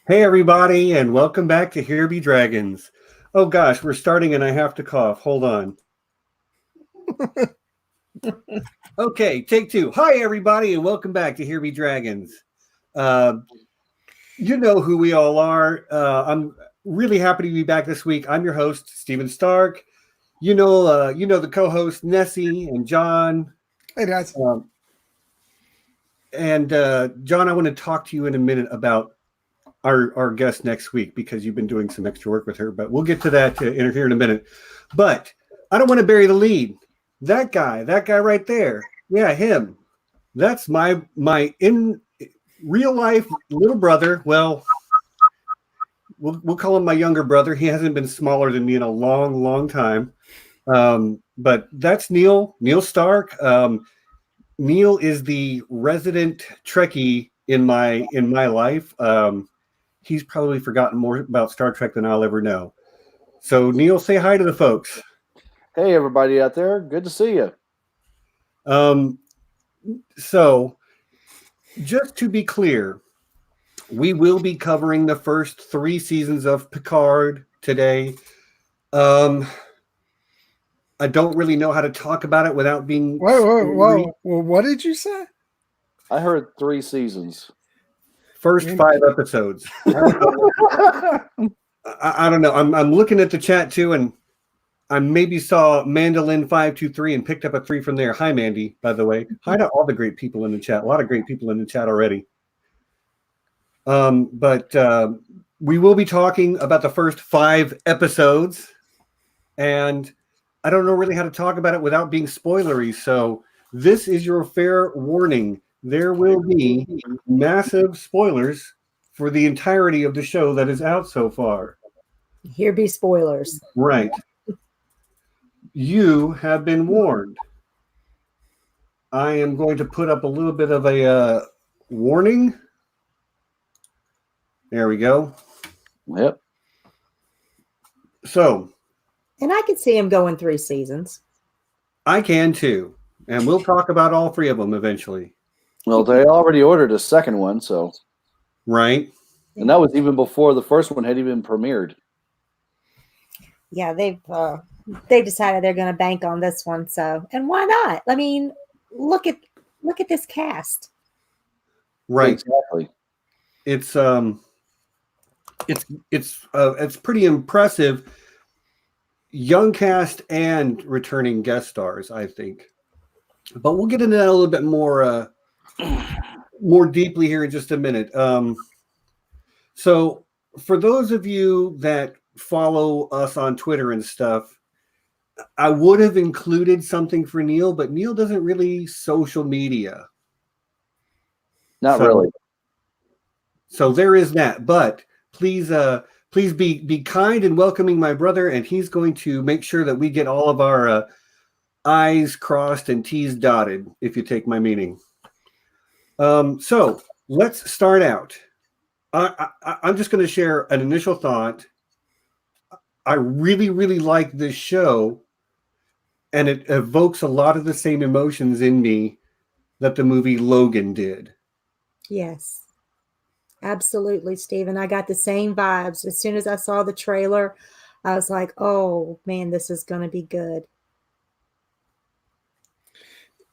Hey, everybody, and welcome back to Here Be Dragons. Oh gosh, we're starting and I have to cough. Hold on. Okay, take two. Hi, everybody, and welcome back to Here Be Dragons. Uh, you know who we all are. I'm really happy to be back this week. I'm your host, Stephen Stark. You know the co-host Nessie and John. Hey guys. Um, and John, I want to talk to you in a minute about our guest next week because you've been doing some extra work with her, but we'll get to that here in a minute. But I don't want to bury the lead. That guy right there. Yeah, him. That's my in real life little brother. Well, we'll call him my younger brother. He hasn't been smaller than me in a long, long time. But that's Neal Stark. Neal is the resident Trekkie in my life. He's probably forgotten more about Star Trek than I'll ever know. So, Neal, say hi to the folks. Hey, everybody out there. Good to see you. So, just to be clear, we will be covering the first 3 seasons of Picard today. I don't really know how to talk about it without being... Whoa. Well, what did you say? I heard 3 seasons. First 5 episodes. I don't know. I'm looking at the chat too, and I maybe saw Mandolin 523 and picked up a 3 from there. Hi, Mandy, by the way. Hi to all the great people in the chat. A lot of great people in the chat already. But we will be talking about the first 5 episodes, and I don't know really how to talk about it without being spoilery. So this is your fair warning. There will be massive spoilers for the entirety of the show that is out so far. Here be spoilers. Right. You have been warned. I am going to put up a little bit of a warning. There we go. Yep. So. And I could see him going 3 seasons. I can too. And we'll talk about all 3 of them eventually. Well, they already ordered a second one, so. Right. And that was even before the first one had even premiered. Yeah, they decided they're going to bank on this one, so, and why not? I mean, look at this cast. Right. Exactly. It's pretty impressive. Young cast and returning guest stars, I think. But we'll get into that a little bit more deeply here in just a minute. So for those of you that follow us on Twitter and stuff, I would have included something for Neal, but Neal doesn't really social media. Not really. So there is that. But please be kind and welcoming my brother, and he's going to make sure that we get all of our I's crossed and T's dotted, if you take my meaning. So let's start out. I'm just going to share an initial thought. I really, really like this show, and it evokes a lot of the same emotions in me that the movie Logan did. Yes, absolutely, Stephen. I got the same vibes. As soon as I saw the trailer, I was like, oh, man, this is going to be good.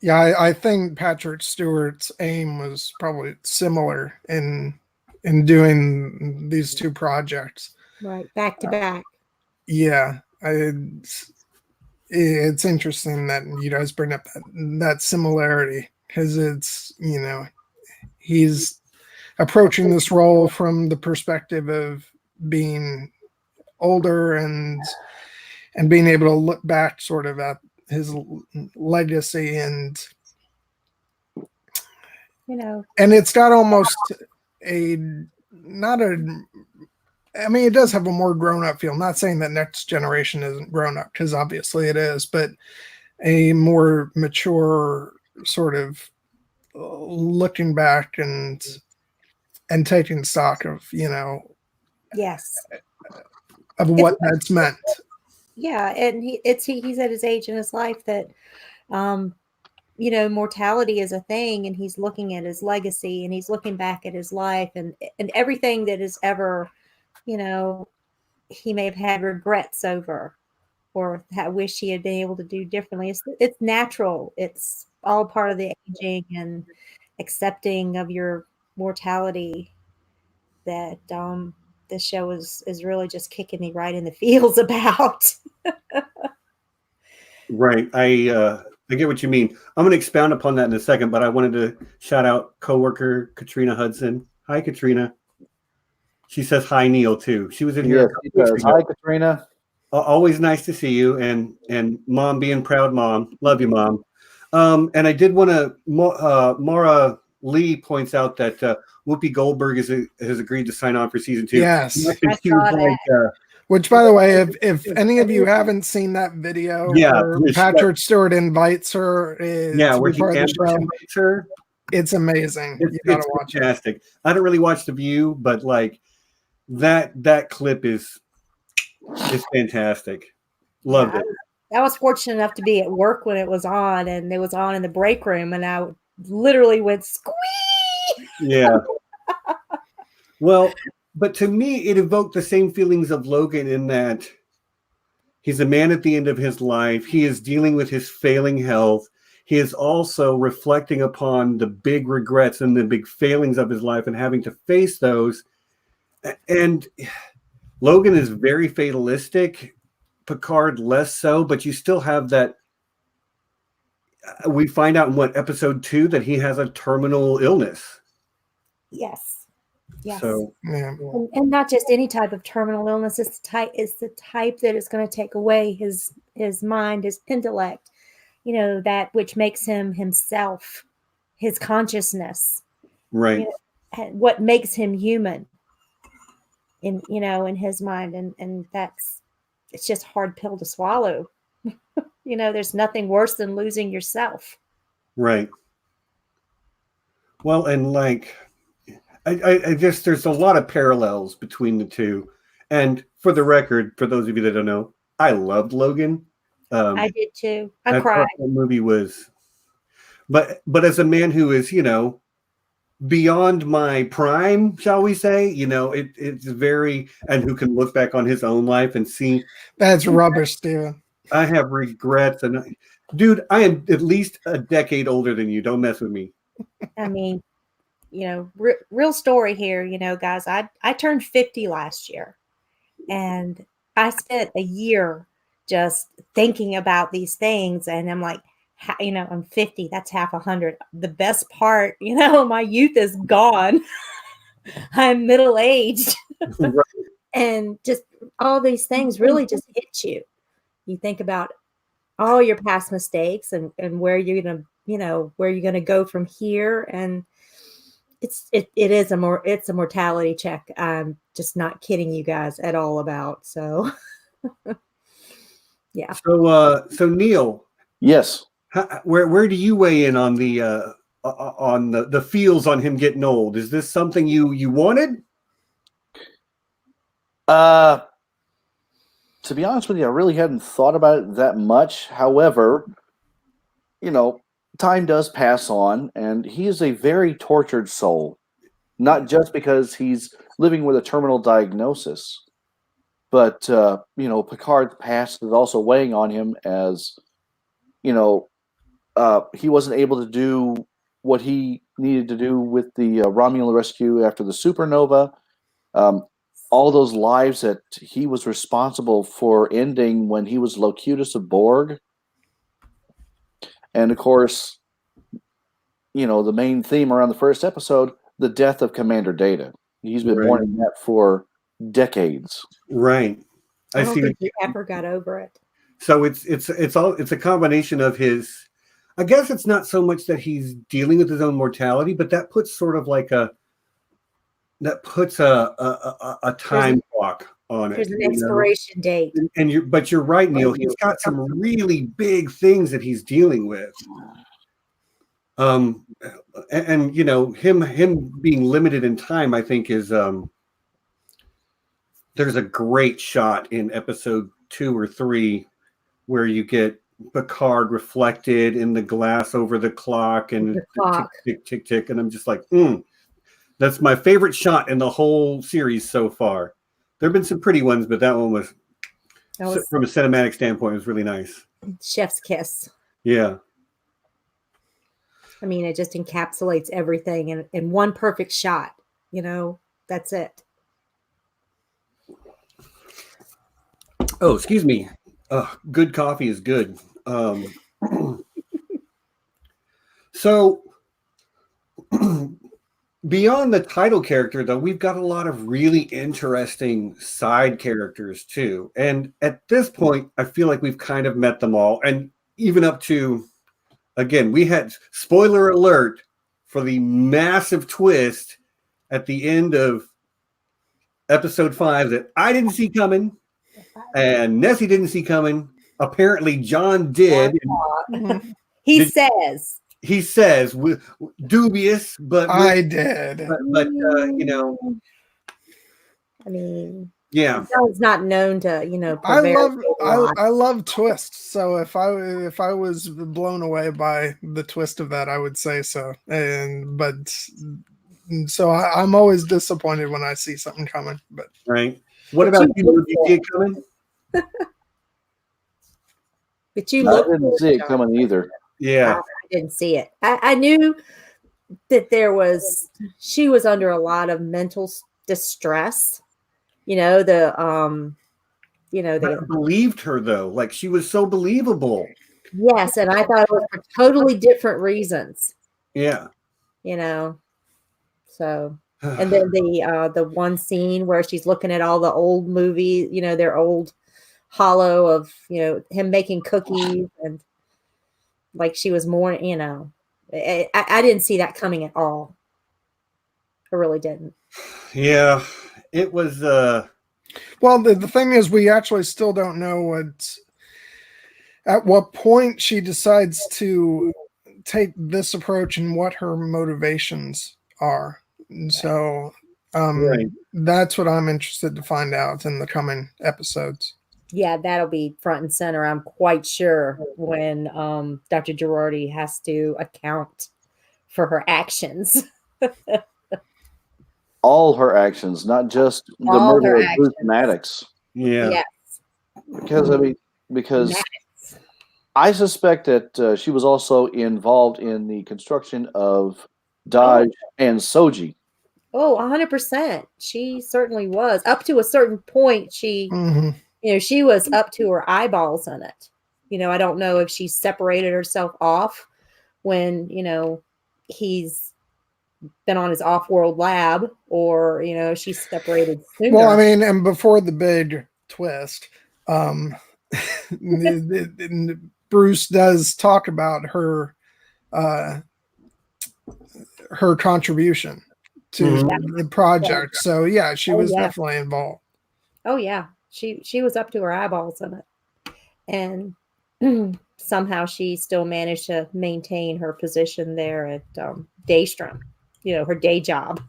Yeah, I think Patrick Stewart's aim was probably similar in doing these 2 projects. Right, back to back. Yeah, it's interesting that you guys bring up that similarity because it's, he's approaching this role from the perspective of being older and being able to look back sort of at his legacy and it's got almost it does have a more grown-up feel. I'm not saying that Next Generation isn't grown up, because obviously it is, but a more mature sort of looking back and taking stock of, yes, of what that's meant. Yeah, and he's at his age in his life that mortality is a thing, and he's looking at his legacy, and he's looking back at his life, and everything that is ever, he may have had regrets over, or wish he had been able to do differently. It's natural. It's all part of the aging and accepting of your mortality that this show is really just kicking me right in the feels about. Right. I get what you mean. I'm going to expound upon that in a second, but I wanted to shout out coworker Katrina Hudson. Hi, Katrina. She says hi, Neal, too. She was in here. Yes, hi, Katrina. Always nice to see you, and Mom being proud mom. Love you, Mom. And I did want to, Mara Lee points out that Whoopi Goldberg has agreed to sign on for season 2. Yes. I saw that. Which, by the way, if any of you haven't seen that video, where Patrick Stewart invites her to where be part of the show, invites her. It's amazing. You gotta watch fantastic. I don't really watch The View, but like that clip is fantastic. Loved it. I was fortunate enough to be at work when it was on, and it was on in the break room, and I literally went squee. Yeah. Well, but to me, it evoked the same feelings of Logan in that he's a man at the end of his life. He is dealing with his failing health. He is also reflecting upon the big regrets and the big failings of his life and having to face those. And Logan is very fatalistic. Picard less so, but you still have that. We find out in episode 2 that he has a terminal illness. Yes. Yes. So, and not just any type of terminal illness. It's the type that is going to take away his mind, his intellect, that which makes him himself, his consciousness, right. What makes him human in his mind. And it's just a hard pill to swallow. There's nothing worse than losing yourself. Right. Well, and like, I guess there's a lot of parallels between the two. And for the record, for those of you that don't know, I loved Logan. I did too. I cried. The movie was, but as a man who is, beyond my prime, shall we say, it's very, and who can look back on his own life and see. That's rubbish, Steven. I have regrets, and dude, I am at least a decade older than you. Don't mess with me. I mean, real story here, guys. I turned 50 last year, and I spent a year just thinking about these things, and I'm like, I'm 50. That's half 100. The best part, my youth is gone. I'm middle aged, Right. and just all these things really just hit you. You think about all your past mistakes and where you're gonna go from here, and it's a mortality check. I'm just not kidding you guys at all about. So yeah. So Neal. Yes. Where do you weigh in on the feels on him getting old? Is this something you wanted? To be honest with you, I really hadn't thought about it that much. However, time does pass on, and he is a very tortured soul. Not just because he's living with a terminal diagnosis, but Picard's past is also weighing on him, as he wasn't able to do what he needed to do with the Romulan rescue after the supernova. All those lives that he was responsible for ending when he was Locutus of Borg. And of course, the main theme around the first episode, the death of Commander Data. He's been mourning that for decades. Right. I don't think he ever got over it. So it's a combination of his, I guess it's not so much that he's dealing with his own mortality, but that puts sort of like a time clock on it. There's an expiration date. But you're right, Neal. He's got some really big things that he's dealing with. Him being limited in time, I think is there's a great shot in episode 2 or 3 where you get Picard reflected in the glass over the clock and The clock. tick, tick, tick, tick. And I'm just like, that's my favorite shot in the whole series so far. There have been some pretty ones, but that one was from a cinematic standpoint, it was really nice. Chef's kiss. Yeah. I mean, it just encapsulates everything in one perfect shot. You know, that's it. Oh, excuse me. Good coffee is good. So beyond the title character, though, we've got a lot of really interesting side characters too. And at this point, I feel like we've kind of met them all. And even up to, again, we had spoiler alert for the massive twist at the end of episode 5 that I didn't see coming and Nessie didn't see coming. Apparently, John did. He says, dubious, but I did. But you know, I mean, yeah, John's not known to, you know. I love twists. So if I was blown away by the twist of that, I would say so. So I'm always disappointed when I see something coming. But right. What about you? Did you see it coming? But you I didn't see it coming either. Yeah, I didn't see it. I knew that she was under a lot of mental distress. You know, I believed her though. Like she was so believable. Yes, and I thought it was for totally different reasons. Yeah. You know, so and then the one scene where she's looking at all the old movies, you know, their old hollow of, you know, him making cookies and like she was more, you know, I didn't see that coming at all. I really didn't. Yeah, it was. Well, the thing is, we actually still don't know at what point she decides to take this approach and what her motivations are. And so Right. that's what I'm interested to find out in the coming episodes. Yeah, that'll be front and center. I'm quite sure when Dr. Girardi has to account for her actions. All her actions, not just the All murder her of Bruce actions. Maddox. Yeah. Yes. Because Maddox. I suspect that she was also involved in the construction of Dodge and Soji. Oh, 100%. She certainly was. Up to a certain point, she was up to her eyeballs in it. You know, I don't know if she separated herself off when, you know, he's been on his off-world lab or, you know, she's separated sooner. Well, I mean, and before the big twist, Bruce does talk about her contribution to the project. So yeah, she was definitely involved. Oh yeah, she was up to her eyeballs in it, and somehow she still managed to maintain her position there at Daystrom, you know, her day job.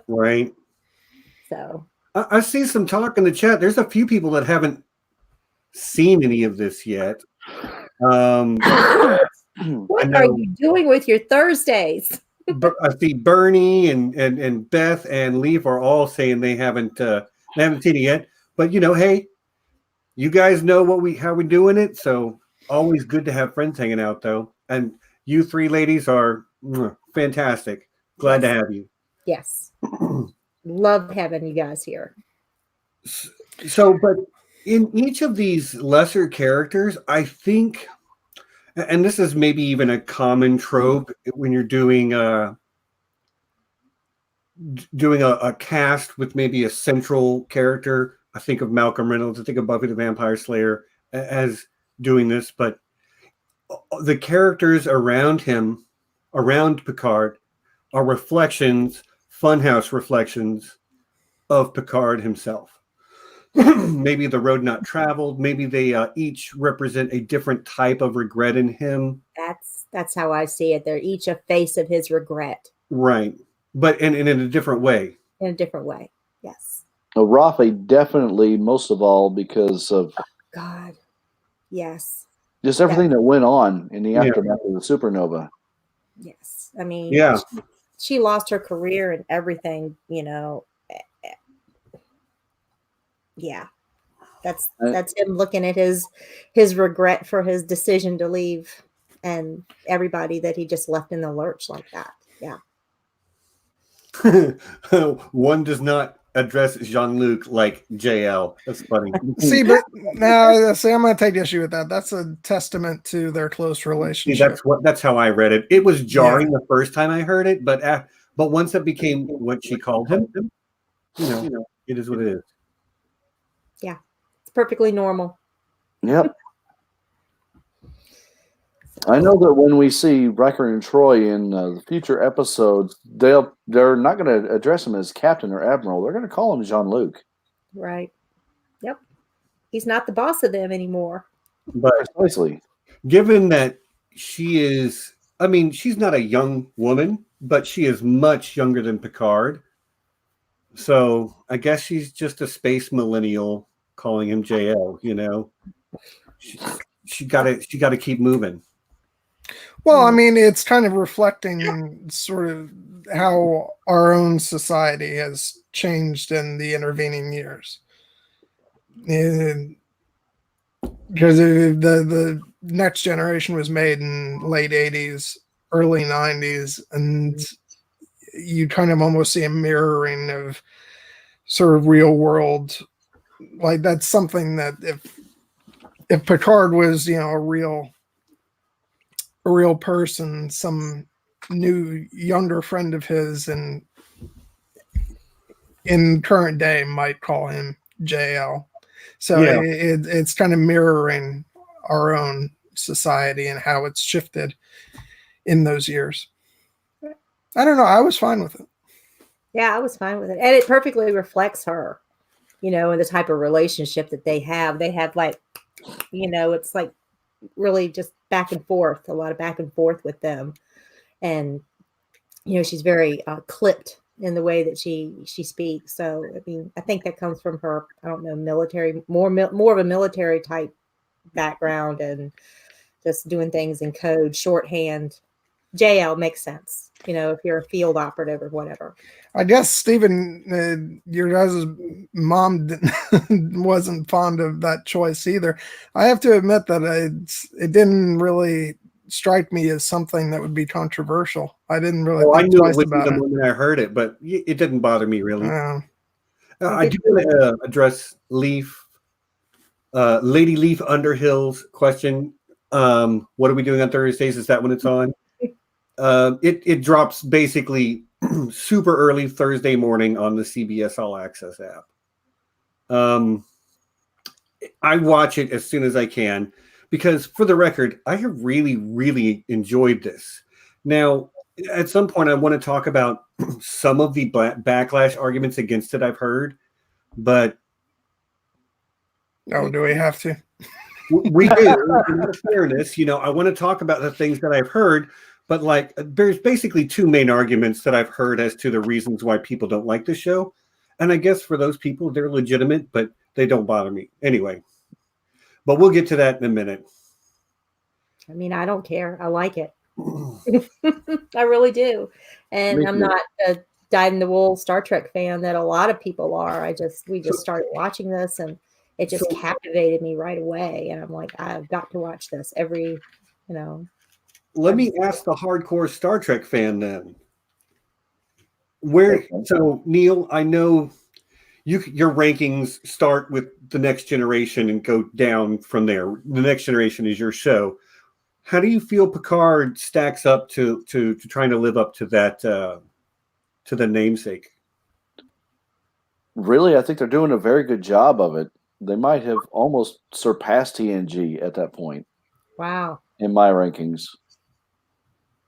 Right. So I see some talk in the chat. There's a few people that haven't seen any of this yet. what are you doing with your Thursdays? I see Bernie and Beth and Leaf are all saying they haven't seen it yet. But you know, hey, you guys know how we're doing it. So always good to have friends hanging out, though. And you three ladies are fantastic. Glad to have you. Yes, love having you guys here. So, but in each of these lesser characters, I think. And this is maybe even a common trope when you're doing a cast with maybe a central character. I think of Malcolm Reynolds. I think of Buffy the Vampire Slayer as doing this, but the characters around him, around Picard, are reflections, funhouse reflections of Picard himself. Maybe the road not traveled. Maybe they each represent a different type of regret in him. That's how I see it. They're each a face of his regret. Right. But in a different way. In a different way. Yes. Rafi definitely most of all because of God. Yes. Just everything that went on in the Yeah. aftermath of the supernova. Yes. I mean, Yeah. she lost her career and everything, you know. Yeah. That's him looking at his regret for his decision to leave and everybody that he just left in the lurch like that. Yeah. One does not address Jean-Luc like JL. That's funny. See, but now, see, I'm going to take issue with that. That's a testament to their close See, relationship. that's how I read it. It was jarring the first time I heard it, but once it became what she called him, you know, it is what it is. Yeah. It's perfectly normal. Yep. I know that when we see Riker and Troy in the future episodes, they're not going to address him as Captain or Admiral. They're going to call him Jean-Luc. Right. Yep. He's not the boss of them anymore. But Precisely. given that she is, I mean, she's not a young woman, but she is much younger than Picard. So I guess she's just a space millennial calling him JL, you know. She gotta keep moving. Well, I mean, it's kind of reflecting sort of how our own society has changed in the intervening years. Because the next generation was made in late 80s, early 90s, and you kind of almost see a mirroring of sort of real world. Like that's something that if Picard was, you know, a real person, some new younger friend of his and in current day might call him JL. So Yeah. it's kind of mirroring our own society and how it's shifted in those years. I don't know. I was fine with it. Yeah, I was fine with it. And it perfectly reflects her, you know, and the type of relationship that they have. They have like, you know, it's like really just back and forth, a lot of back and forth with them. And, you know, she's very clipped in the way that she speaks. So, I mean, I think that comes from her, I don't know, military, more of a military type background and just doing things in code, shorthand. JL makes sense, you know, if you're a field operative or whatever. I guess, Stephen, your guys' mom wasn't fond of that choice either. I have to admit that it didn't really strike me as something that would be controversial. I didn't really I think knew twice it would be about the it. moment I heard it, but it didn't bother me really. I did do want to address Lady Leaf Underhill's question. What are we doing on Thursdays? Is that when it's on? It drops basically super early Thursday morning on the CBS All Access app. I watch it as soon as I can because, for the record, I have really, really enjoyed this. Now, at some point, I want to talk about some of the backlash arguments against it I've heard, but Oh, do we have to? we do. In fairness, you know, I want to talk about the things that I've heard, but like, there's basically two main arguments that I've heard as to the reasons why people don't like the show. And I guess for those people, they're legitimate, but they don't bother me. Anyway, but we'll get to that in a minute. I mean, I don't care. I like it. I really do. And I'm not a dyed-in-the-wool Star Trek fan that a lot of people are. We just started watching this and it just captivated me right away. And I'm like, I've got to watch this every, you know. Let me ask the hardcore Star Trek fan then. So Neal, I know your rankings start with the Next Generation and go down from there. The Next Generation is your show. How do you feel Picard stacks up to trying to live up to that to the namesake? Really, I think they're doing a very good job of it. They might have almost surpassed TNG at that point. Wow. In my rankings.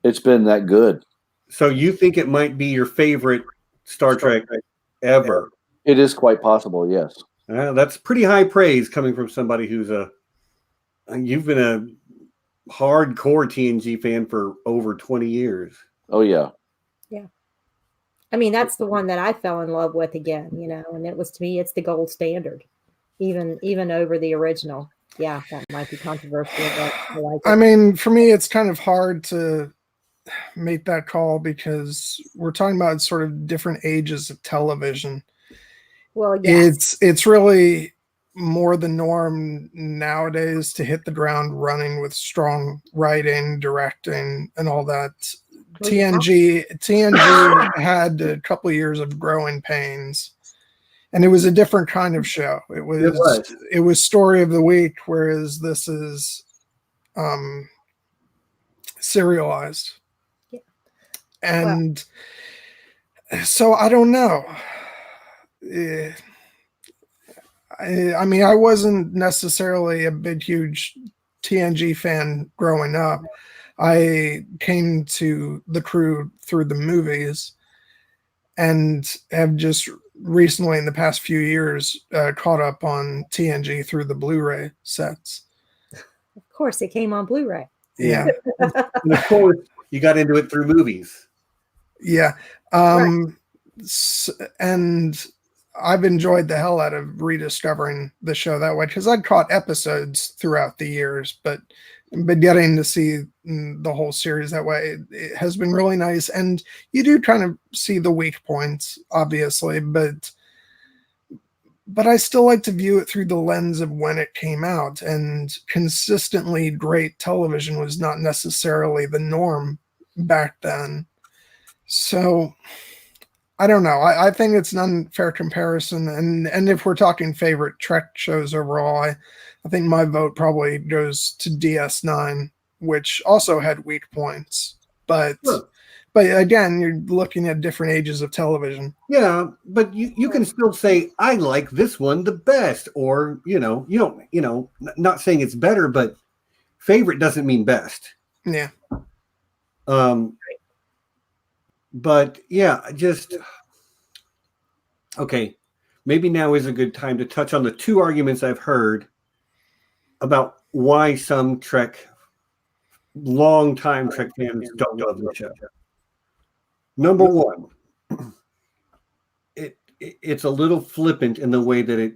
It's been that good. So you think it might be your favorite Star Trek ever? It is quite possible, yes. That's pretty high praise coming from somebody who's you've been a hardcore TNG fan for over 20 years. Oh, yeah. Yeah. I mean, that's the one that I fell in love with again, you know, and it was, to me, it's the gold standard, even over the original. Yeah, that might be controversial, but I like I it. mean, for me, it's kind of hard to make that call because we're talking about sort of different ages of television. Well, yes. It's really more the norm nowadays to hit the ground running with strong writing, directing, and all that. Well, yeah. TNG had a couple of years of growing pains, and it was a different kind of show. It was story of the week, whereas this is serialized. Yeah. And so I don't know. I mean, I wasn't necessarily a big, huge TNG fan growing up. I came to the crew through the movies and have just recently, in the past few years, caught up on TNG through the Blu-ray sets. Of course, it came on Blu-ray. Yeah. And of course, you got into it through movies. Yeah. Right. And I've enjoyed the hell out of rediscovering the show that way because I'd caught episodes throughout the years, but getting to see the whole series that way, it has been really nice. And you do kind of see the weak points, obviously, but I still like to view it through the lens of when it came out. And consistently great television was not necessarily the norm back then. So I don't know. I think it's an unfair comparison. And if we're talking favorite Trek shows overall, I think my vote probably goes to DS9, which also had weak points. But Sure. but again, you're looking at different ages of television. Yeah, but you can still say I like this one the best, or you don't not saying it's better, but favorite doesn't mean best. Yeah. But yeah, just okay. Maybe now is a good time to touch on the two arguments I've heard about why some long-time Trek fans don't love the show. Number one, it's a little flippant in the way that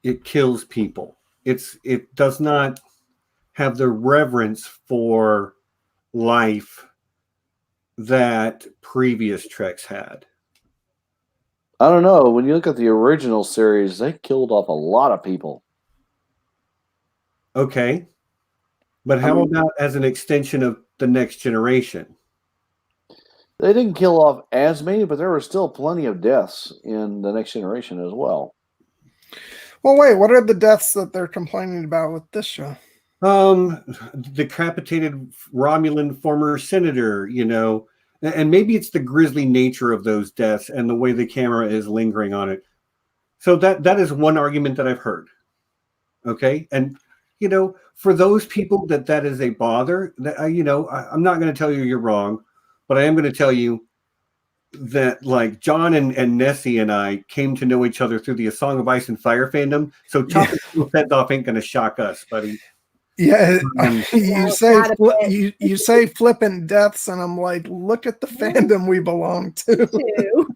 it kills people. It does not have the reverence for life that previous Treks had. I don't know. When you look at the original series, they killed off a lot of people. Okay. But how about as an extension of the Next Generation? They didn't kill off as many, but there were still plenty of deaths in the Next Generation as well. Well, wait, what are the deaths that they're complaining about with this show? Decapitated Romulan former senator, and maybe it's the grisly nature of those deaths and the way the camera is lingering on it. So that is one argument that I've heard. Okay. And, for those people that is a bother, that I'm not going to tell you you're wrong, but I am going to tell you that like John and Nessie and I came to know each other through the A Song of Ice and Fire fandom. So chopping people's heads off ain't going to shock us, buddy. Yeah, you say flippant deaths, and I'm like, look at the fandom we belong to.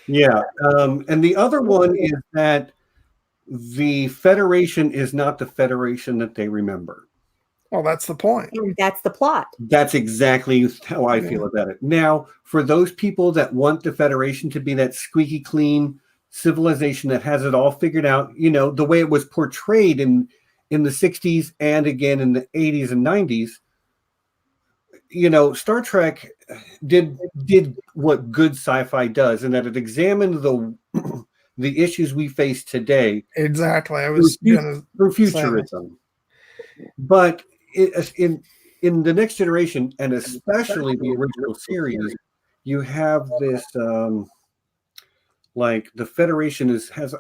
Yeah. And the other one is that the Federation is not the Federation that they remember. Well, that's the point. And that's the plot. That's exactly how I feel about it. Now, for those people that want the Federation to be that squeaky clean civilization that has it all figured out, the way it was portrayed in the 60s and again in the 80s and 90s, Star Trek did what good sci-fi does, and that it examined the issues we face today. Exactly. I was through futurism. But in the Next Generation, and especially the original series, you have this like the Federation has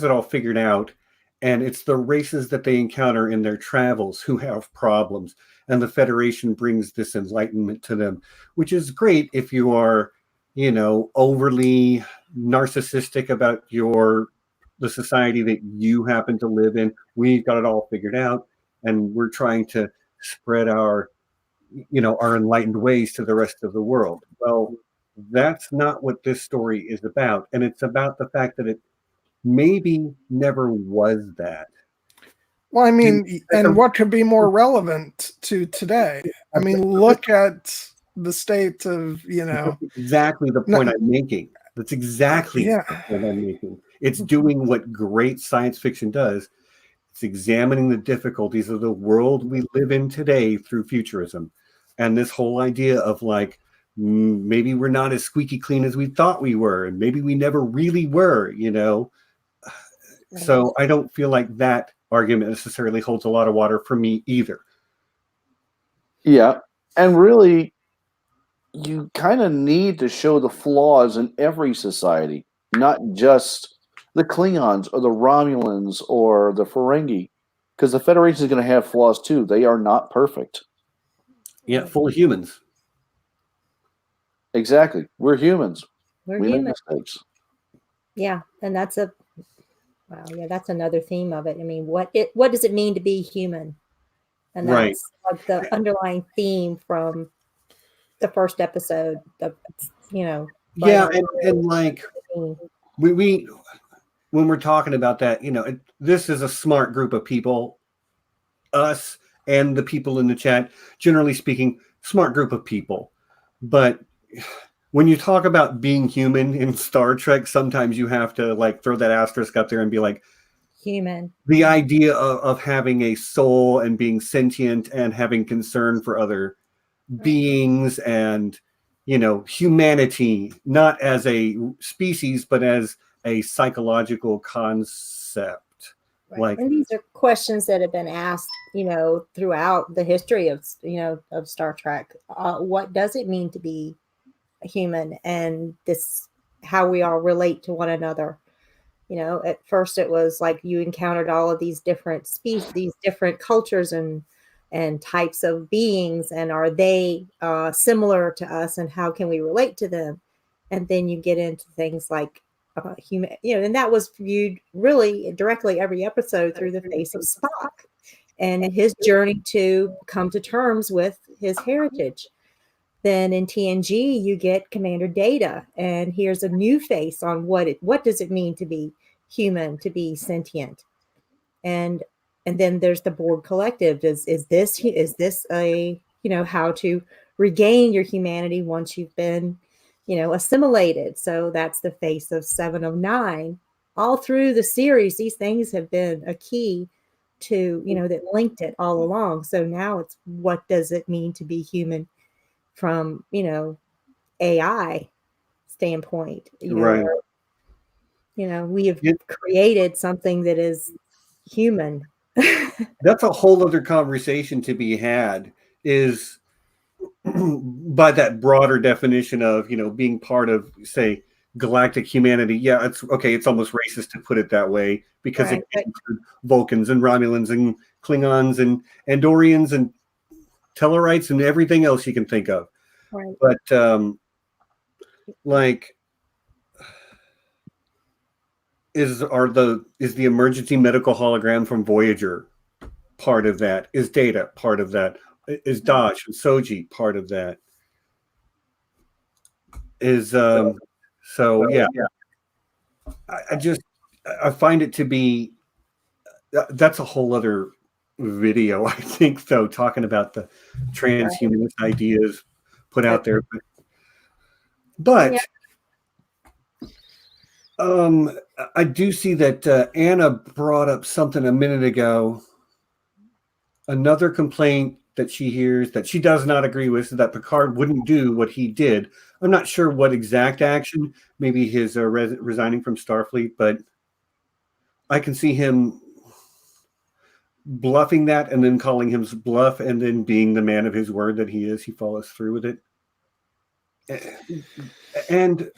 it all figured out, and it's the races that they encounter in their travels who have problems, and the Federation brings this enlightenment to them, which is great if you are, overly narcissistic about the society that you happen to live in. We've got it all figured out, and we're trying to spread our enlightened ways to the rest of the world. Well, that's not what this story is about. And it's about the fact that maybe never was that. Well, I mean, and what could be more relevant to today? I mean, look at the state of, That's exactly the point I'm making. That's exactly Yeah. the point I'm making. It's doing what great science fiction does. It's examining the difficulties of the world we live in today through futurism. And this whole idea of like, maybe we're not as squeaky clean as we thought we were, and maybe we never really were, So I don't feel like that argument necessarily holds a lot of water for me either. Yeah. And really, you kind of need to show the flaws in every society, not just the Klingons or the Romulans or the Ferengi, because the Federation is going to have flaws too. They are not perfect. Yeah, full of humans. Exactly. We're humans. We're we human. make mistakes. Yeah, and that's that's another theme of it. I mean, what does it mean to be human? And that's Right. like the underlying theme from the first episode. Yeah, and like we when we're talking about that, this is a smart group of people, us and the people in the chat, generally speaking, smart group of people. But when you talk about being human in Star Trek, sometimes you have to like throw that asterisk up there and be like, human. The idea of having a soul and being sentient and having concern for other beings and, humanity, not as a species, but as a psychological concept. Right. Like, and these are questions that have been asked, throughout the history of Star Trek. What does it mean to be a human, and how we all relate to one another? At first it was like you encountered all of these different species, these different cultures and types of beings, and are they similar to us, and how can we relate to them? And then you get into things like human, and that was viewed really directly every episode through the face of Spock and his journey to come to terms with his heritage. Then in TNG, you get Commander Data, and here's a new face on what does it mean to be human, to be sentient, and then there's the Borg Collective. Is this a how to regain your humanity once you've been assimilated? So that's the face of 709. All through the series, these things have been a key to that linked it all along. So now it's what does it mean to be human from AI standpoint. Right. We have created something that is human. That's a whole other conversation to be had, is by that broader definition of being part of, say, galactic humanity. Yeah, it's okay, it's almost racist to put it that way, because Right. it includes Vulcans and Romulans and Klingons and Andorians and Tellarites and everything else you can think of. Right. But like, is the emergency medical hologram from Voyager part of that? Is Data part of that? Is Dash and Soji part of that? Is so yeah. I find it to be, that's a whole other video, I think, though, talking about the transhumanist ideas put out there. But I do see that Anna brought up something a minute ago. Another complaint that she hears that she does not agree with is that Picard wouldn't do what he did. I'm not sure what exact action, maybe his resigning from Starfleet, but I can see him bluffing that and then calling him bluff and then being the man of his word that he is. He follows through with it. And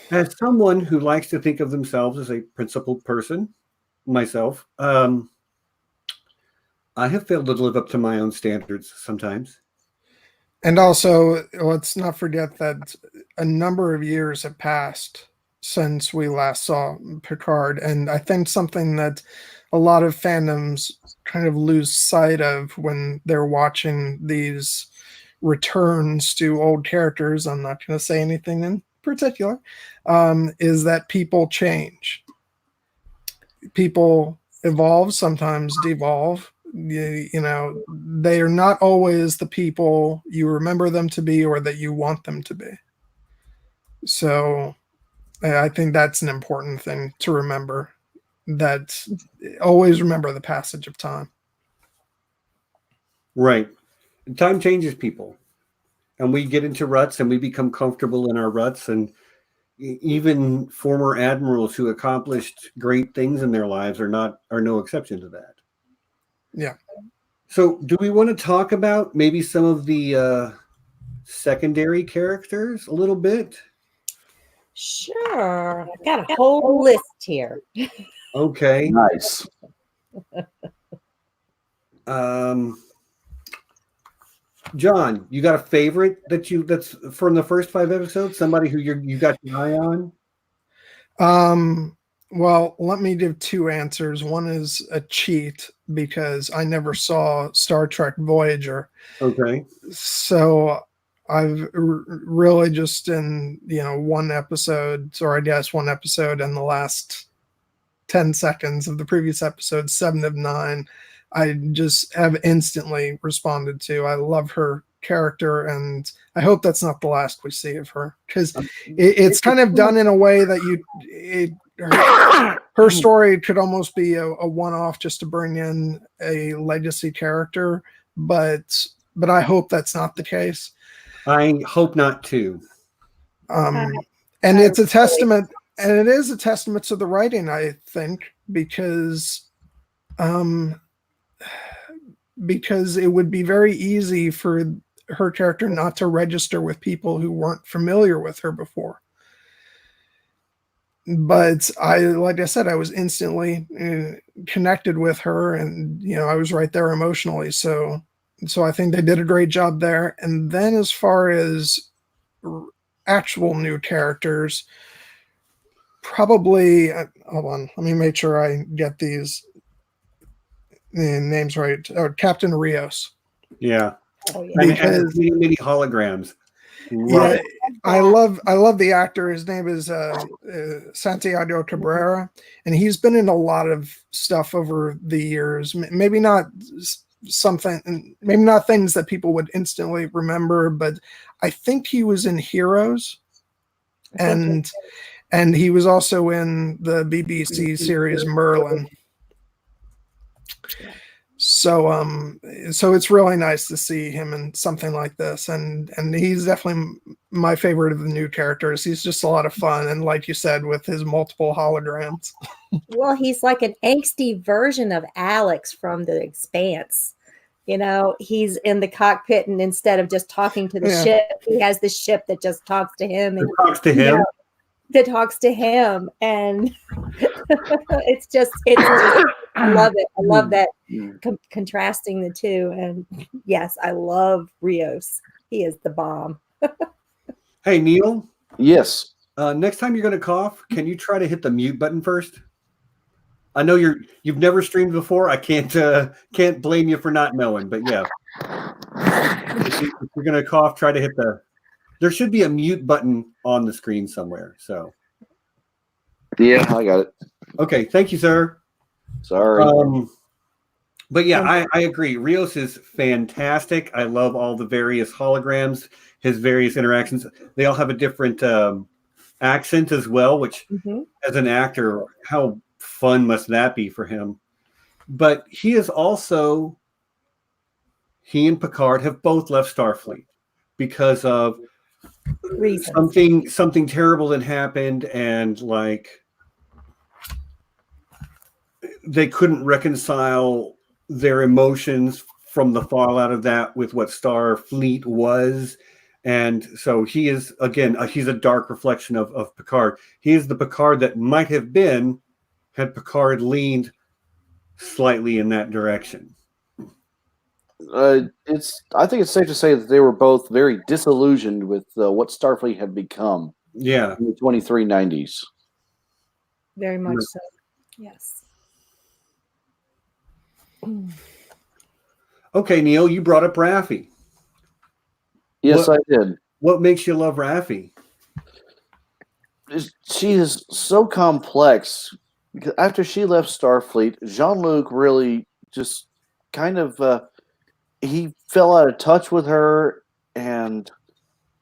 as someone who likes to think of themselves as a principled person, myself, I have failed to live up to my own standards sometimes. And also, let's not forget that a number of years have passed since we last saw Picard. And I think something that a lot of fandoms kind of lose sight of when they're watching these returns to old characters, I'm not going to say anything in particular, is that people change. people evolve, sometimes devolve. You know, they are not always the people you remember them to be or that you want them to be. So I think that's an important thing to remember, that always remember the passage of time. Right. Time changes people, and we get into ruts and we become comfortable in our ruts. And even former admirals who accomplished great things in their lives are no exception to that. Yeah. So do we want to talk about maybe some of the secondary characters a little bit? Sure. I've got a whole list here. Okay. Nice. John, you got a favorite that's from the first 5 episodes? Somebody who you got your eye on? Well, let me give 2 answers. One is a cheat because I never saw Star Trek Voyager. Okay. So I've really just in, one episode, or I guess one episode and the last 10 seconds of the previous episode, 7 of 9, I just have instantly responded to. I love her character, and I hope that's not the last we see of her, because it's kind of done in a way that her story could almost be a one-off just to bring in a legacy character, but I hope that's not the case. I hope not too. And it's a testament, and it is a testament to the writing, I think, because it would be very easy for her character not to register with people who weren't familiar with her before. But like I said, I was instantly connected with her, and I was right there emotionally. So I think they did a great job there. And then as far as actual new characters, probably hold on, let me make sure I get these names right. Captain Rios. Yeah. Oh, yeah. Because many holograms. yeah, I love the actor. His name is Santiago Cabrera, and he's been in a lot of stuff over the years. Maybe not things that people would instantly remember, but I think he was in Heroes, and he was also in the BBC series Merlin. So it's really nice to see him in something like this, and he's definitely my favorite of the new characters. He's just a lot of fun, and like you said, with his multiple holograms. Well, he's like an angsty version of Alex from The Expanse. He's in the cockpit, and instead of just talking to the ship, he has the ship that just talks to him. And talks to him. That talks to him, and it's I love it. I love that contrasting the two. And yes, I love Rios. He is the bomb. Hey, Neal. Yes. Next time you're going to cough, can you try to hit the mute button first? I know you've never streamed before. I can't blame you for not knowing, but yeah. If you're going to cough, try to hit there should be a mute button on the screen somewhere. So. Yeah, I got it. Okay. Thank you, sir. Sorry. But yeah, I agree. Rios is fantastic. I love all the various holograms, his various interactions. They all have a different accent as well, which as an actor, how fun must that be for him? But he and Picard have both left Starfleet because of something terrible that happened, and they couldn't reconcile their emotions from the fallout of that with what Starfleet was. And so he is, again, he's a dark reflection of Picard. He is the Picard that might have been had Picard leaned slightly in that direction. I think it's safe to say that they were both very disillusioned with what Starfleet had become. Yeah. In the 2390s. Very much so. Yes. Okay, Neal, you brought up Raffi. Yes, I did. What makes you love Raffi? She is so complex Because after she left Starfleet, Jean-Luc really just kind of he fell out of touch with her, and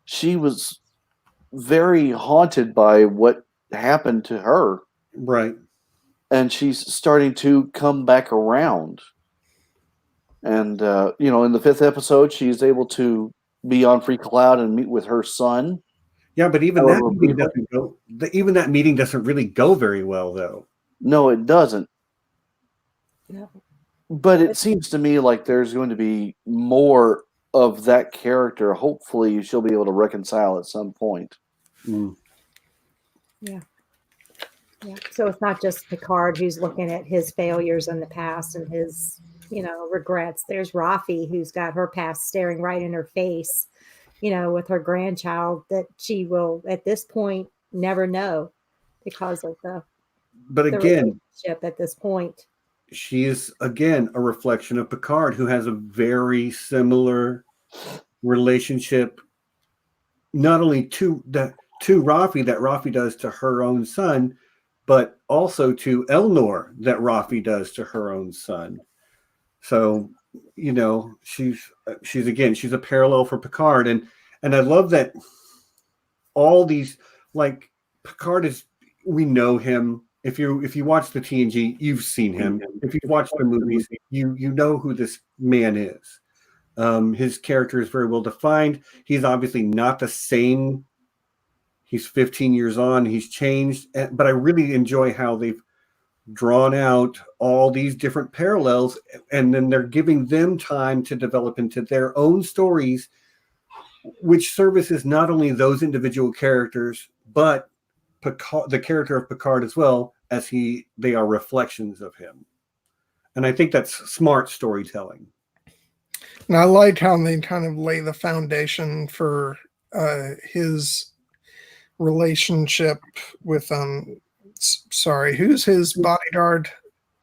she was very haunted by what happened to her. Right. And she's starting to come back around. And, in the 5th episode, she's able to be on Free Cloud and meet with her son. Yeah, but even However, that meeting doesn't go. Even that meeting doesn't really go very well, though. No, it doesn't. No. But it seems to me like there's going to be more of that character. Hopefully, she'll be able to reconcile at some point. Mm. Yeah. So it's not just Picard who's looking at his failures in the past and his, regrets. There's Rafi, who's got her past staring right in her face, with her grandchild that she will, at this point, never know because of the again, relationship at this point. She is, again, a reflection of Picard, who has a very similar relationship, not only to Rafi, that Rafi does to her own son, but also to Elnor, that Rafi does to her own son. So, she's a parallel for Picard. And I love that all these, like, Picard is, we know him. If you watch the TNG, you've seen him. If you've watched the movies, you know who this man is. His character is very well defined. He's obviously not the same. He's 15 years on. He's changed. But I really enjoy how they've drawn out all these different parallels, and then they're giving them time to develop into their own stories, which services not only those individual characters, but Picard, the character of Picard, as well, as they are reflections of him. And I think that's smart storytelling. And I like how they kind of lay the foundation for his relationship with who's his bodyguard?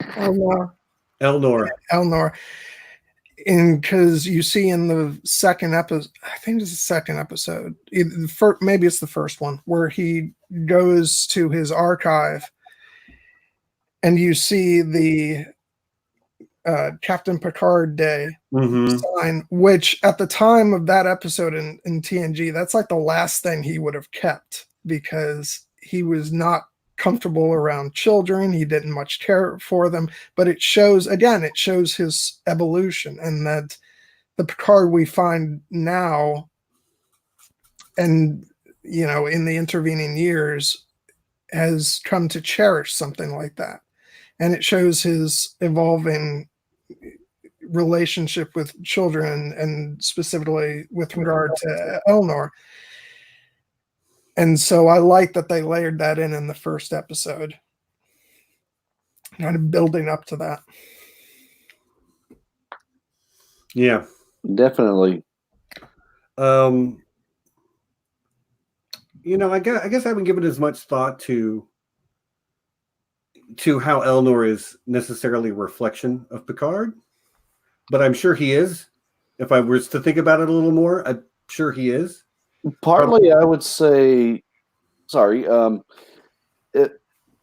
Elnor. Elnor. And because you see in the second episode, I think it's the second episode, maybe it's the first one, where he goes to his archive and you see the Captain Picard Day sign, which at the time of that episode in TNG, that's like the last thing he would have kept, because he was not comfortable around children. He didn't much care for them, but it shows his evolution, and that the Picard we find now and in the intervening years has come to cherish something like that. And it shows his evolving relationship with children, and specifically with regard to Elnor. And so I like that they layered that in the first episode, kind of building up to that. Yeah, definitely. I guess I haven't given as much thought to how Elnor is necessarily a reflection of Picard, but I'm sure he is. If I was to think about it a little more, I'm sure he is. Partly, I would say,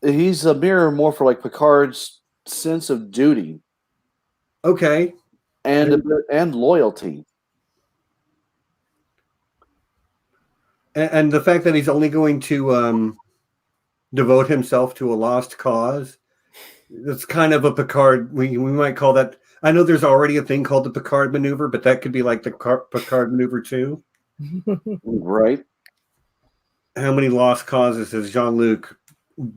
he's a mirror more for like Picard's sense of duty. Okay. And loyalty. And the fact that he's only going to devote himself to a lost cause, that's kind of a Picard. We might call that. I know there's already a thing called the Picard maneuver, but that could be like the Picard maneuver too. Right. How many lost causes has Jean-Luc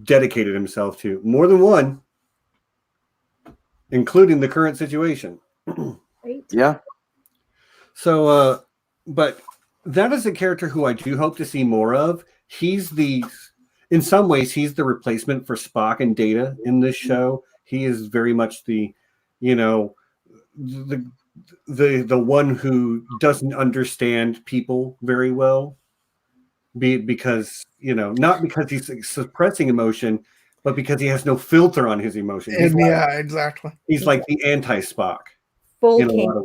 dedicated himself to? More than one, including the current situation. Yeah. So, but that is a character who I do hope to see more of. In some ways, he's the replacement for Spock and Data in this show. He is very much the one who doesn't understand people very well, because not because he's suppressing emotion, but because he has no filter on his emotion. Exactly. He's like the anti-Spock. Full candor.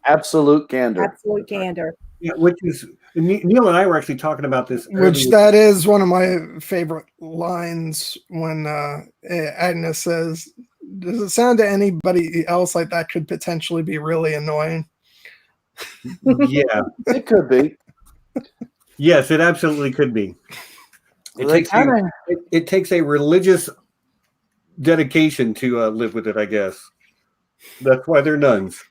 Absolute candor. Absolute candor. Yeah, which is Neil and I were actually talking about this Which earlier. that is one of my favorite lines when Agnes says, "Does it sound to anybody else like that could potentially be really annoying?" Yeah. It could be. Yes, it absolutely could be. It takes a religious dedication to live with it, I guess. That's why they're nuns.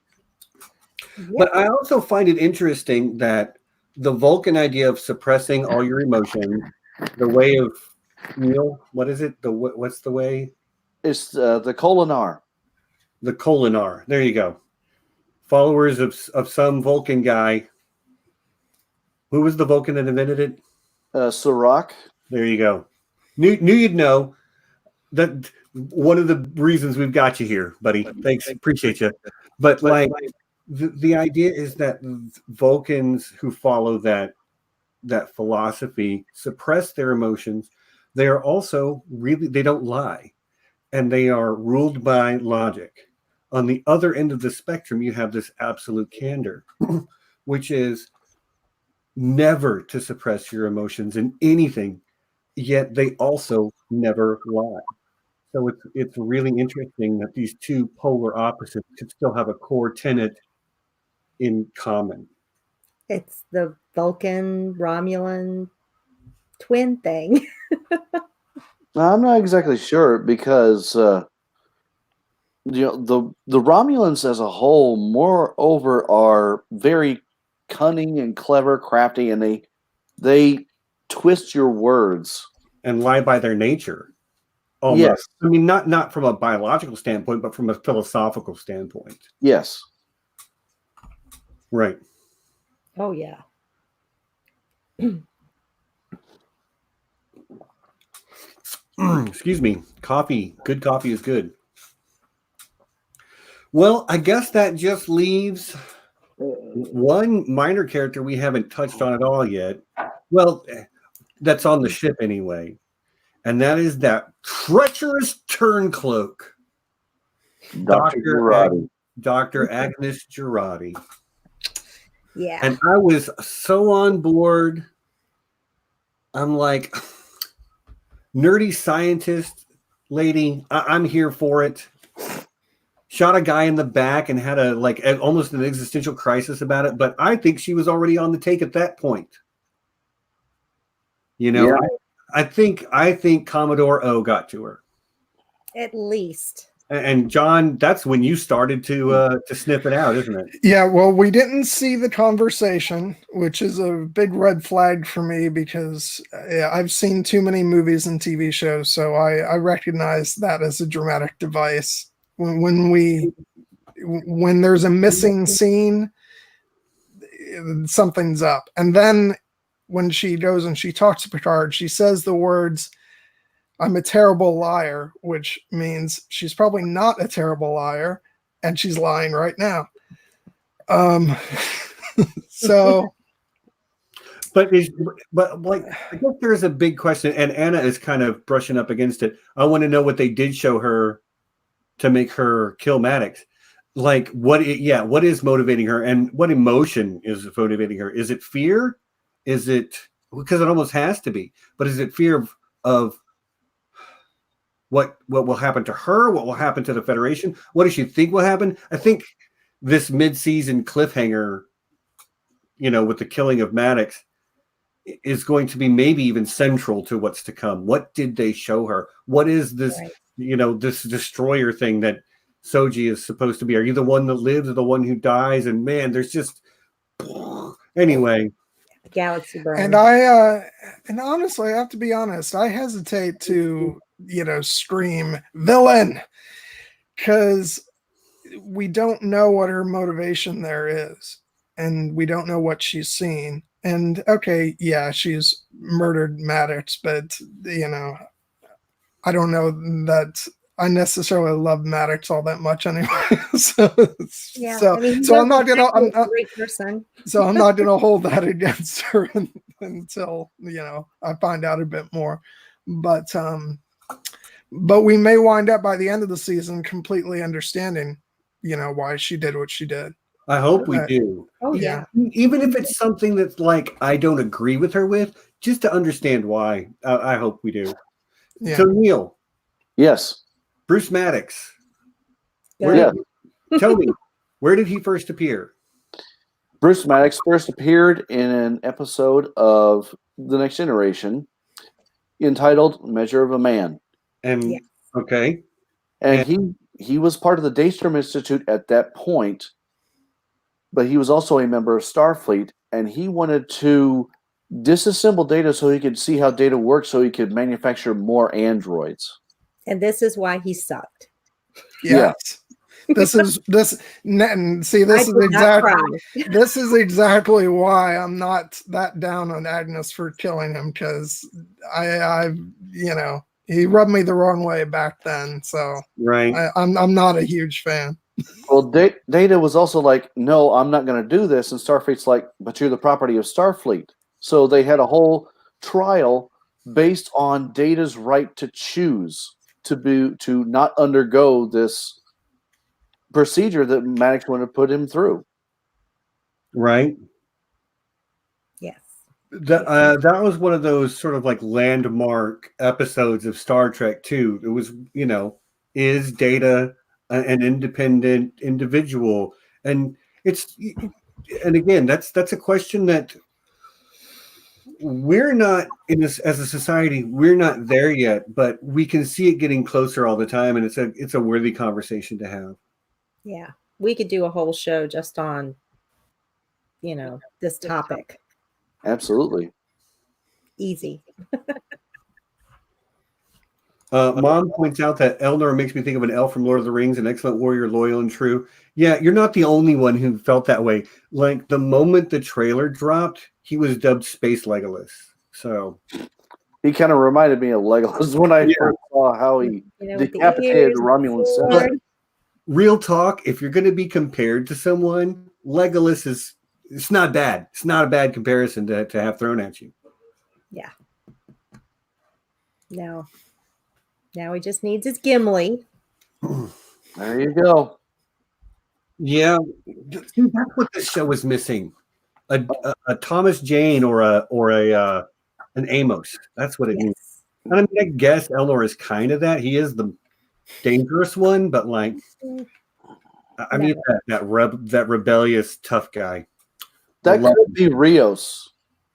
But I also find it interesting that the Vulcan idea of suppressing all your emotions, the way of Neil, what is it? What's the way? It's the Kolinar. The Kolinar. There you go. Followers of some Vulcan guy. Who was the Vulcan that invented it? Surak. There you go. Knew you'd know. That one of the reasons we've got you here, buddy. Thanks, appreciate you. But like the idea is that Vulcans who follow that philosophy suppress their emotions. They are also they don't lie, and they are ruled by logic. On the other end of the spectrum, you have this absolute candor, which is never to suppress your emotions in anything, yet they also never lie. So it's really interesting that these two polar opposites could still have a core tenet in common. It's the Vulcan Romulan twin thing. I'm not exactly sure because the Romulans as a whole, moreover, are very cunning and clever, crafty, and they twist your words And lie by their nature. Almost. Yes. I mean, not from a biological standpoint, but from a philosophical standpoint. Yes. Right. Oh yeah. Excuse me. Coffee. Good coffee is good. Well, I guess that just leaves one minor character we haven't touched on at all yet. Well, that's on the ship anyway. And that is that treacherous turncloak, Dr. Agnes Girardi. Yeah. And I was so on board. I'm like, nerdy scientist lady, I'm here for it. Shot a guy in the back and had almost an existential crisis about it. But I think she was already on the take at that point. You know, yeah. I think Commodore O got to her. At least. And John, that's when you started to sniff it out, isn't it? Yeah, well, we didn't see the conversation, which is a big red flag for me because I've seen too many movies and TV shows, so I recognize that as a dramatic device. When there's a missing scene, something's up. And then when she goes and she talks to Picard, she says the words, "I'm a terrible liar," which means she's probably not a terrible liar, and she's lying right now. So, but like, I guess there's a big question, and Anna is kind of brushing up against it. I want to know what they did show her to make her kill Maddox. Like, what is motivating her, and what emotion is motivating her? Is it fear? Is it, because it almost has to be, but is it fear of what will happen to her? What will happen to the Federation? What does she think will happen? I think this mid-season cliffhanger, with the killing of Maddox, is going to be maybe even central to what's to come. What did they show her? What is this, right, this destroyer thing that Soji is supposed to be? Are you the one that lives or the one who dies? And man, there's just anyway. Galaxy brain. And and honestly, I have to be honest, I hesitate to scream villain, because we don't know what her motivation there is, and we don't know what she's seen. And okay, yeah, she's murdered Maddox, but I don't know that I necessarily love Maddox all that much anyway. So I'm not gonna hold that against her until I find out a bit more. But we may wind up by the end of the season completely understanding, why she did what she did. I hope we do. Oh yeah. Even if it's something that's like I don't agree with her with, just to understand why. I hope we do. Yeah. So Neal, Yes. Bruce Maddox. Yeah. Tell me, where did he first appear? Bruce Maddox first appeared in an episode of The Next Generation entitled Measure of a Man. And okay. And he was part of the Daystrom Institute at that point, but he was also a member of Starfleet, and he wanted to disassemble Data so he could see how Data works so he could manufacture more androids. And this is why he sucked. Yes. This is exactly why I'm not that down on Agnes for killing him, because I he rubbed me the wrong way back then. So right. I'm not a huge fan. Well, Data was also like, no, I'm not going to do this. And Starfleet's like, but you're the property of Starfleet. So they had a whole trial based on Data's right to choose to not undergo this procedure that Maddox wanted to put him through. Right. Yes. That was one of those sort of like landmark episodes of Star Trek too. It was, is Data an independent individual? And again, that's a question that we're not in this as a society. We're not there yet, but we can see it getting closer all the time, and it's a worthy conversation to have. Yeah, we could do a whole show just on, this topic. Absolutely. Easy. Mom points out that Elnor makes me think of an elf from Lord of the Rings, an excellent warrior, loyal and true. Yeah, you're not the only one who felt that way. Like the moment the trailer dropped, he was dubbed Space Legolas. So he kind of reminded me of Legolas when I first saw how he decapitated the Romulan Senate. Real talk, if you're going to be compared to someone, Legolas it's not bad. It's not a bad comparison to have thrown at you. Yeah. No. Now he just needs his Gimli. There you go. Yeah, that's what this show is missing. A Thomas Jane or an Amos. That's what it needs. And I mean, I guess Elnor is kind of that. He is the dangerous one, but like, I mean, that rebellious tough guy. That could be Rios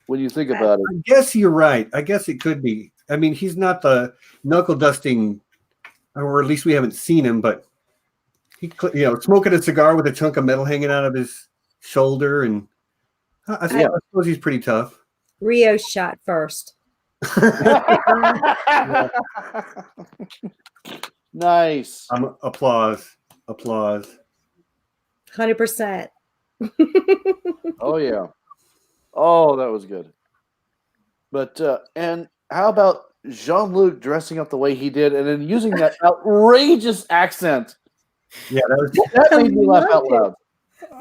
when you think about it. I guess you're right. I guess it could be. I mean, he's not the knuckle dusting, or at least we haven't seen him, but he, smoking a cigar with a chunk of metal hanging out of his shoulder, and I suppose he's pretty tough. Rio shot first. Nice. Applause. 100%. Oh yeah. Oh, that was good. But and how about Jean-Luc dressing up the way he did and then using that outrageous accent? Yeah, that made me laugh out loud.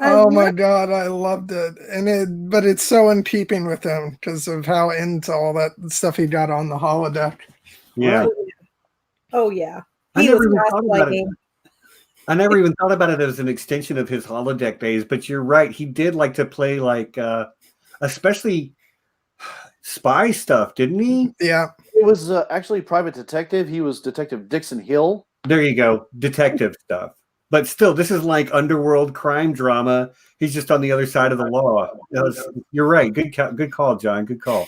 Oh my God, I loved it. But it's so in keeping with him because of how into all that stuff he got on the holodeck. Yeah. Oh yeah. I never even thought about it as an extension of his holodeck days, but you're right. He did like to play like especially spy stuff, didn't he? Yeah. It was actually Private Detective. He was Detective Dixon Hill. There you go. Detective stuff. But still, this is like underworld crime drama. He's just on the other side of the law. You're right. Good call, John. Good call.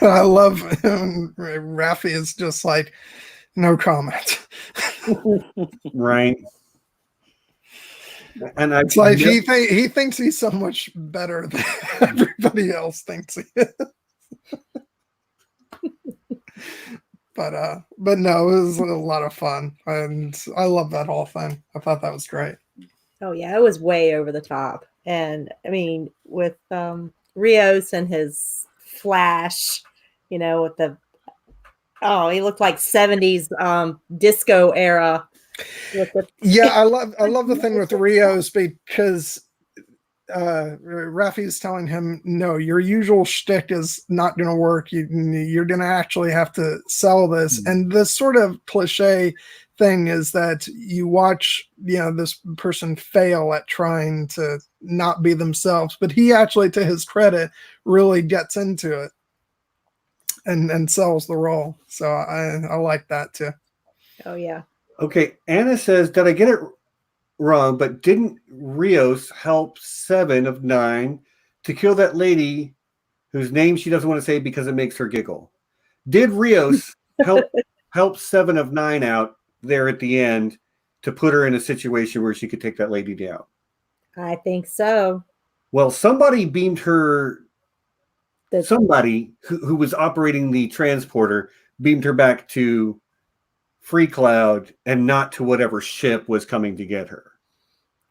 I love Raffi is just like, no comment. Right. And it's like he thinks he's so much better than everybody else thinks he is. But no, it was a lot of fun, and I love that whole thing. I thought that was great. Oh yeah, it was way over the top, and I mean with Rios and his flash, with the he looked like 70s disco era. Yeah, I love the thing with Rios because Raffi's telling him, no, your usual shtick is not going to work. You're going to actually have to sell this. And this sort of cliche thing is that you watch, this person fail at trying to not be themselves, but he actually, to his credit, really gets into it and sells the role. So I like that too. Oh yeah. Okay, Anna says, did I get it wrong, but didn't Rios help 7 of 9 to kill that lady whose name she doesn't want to say because it makes her giggle? Did Rios help 7 of 9 out there at the end to put her in a situation where she could take that lady down? I think so. Well, somebody beamed her. Somebody who was operating the transporter beamed her back to Free Cloud and not to whatever ship was coming to get her.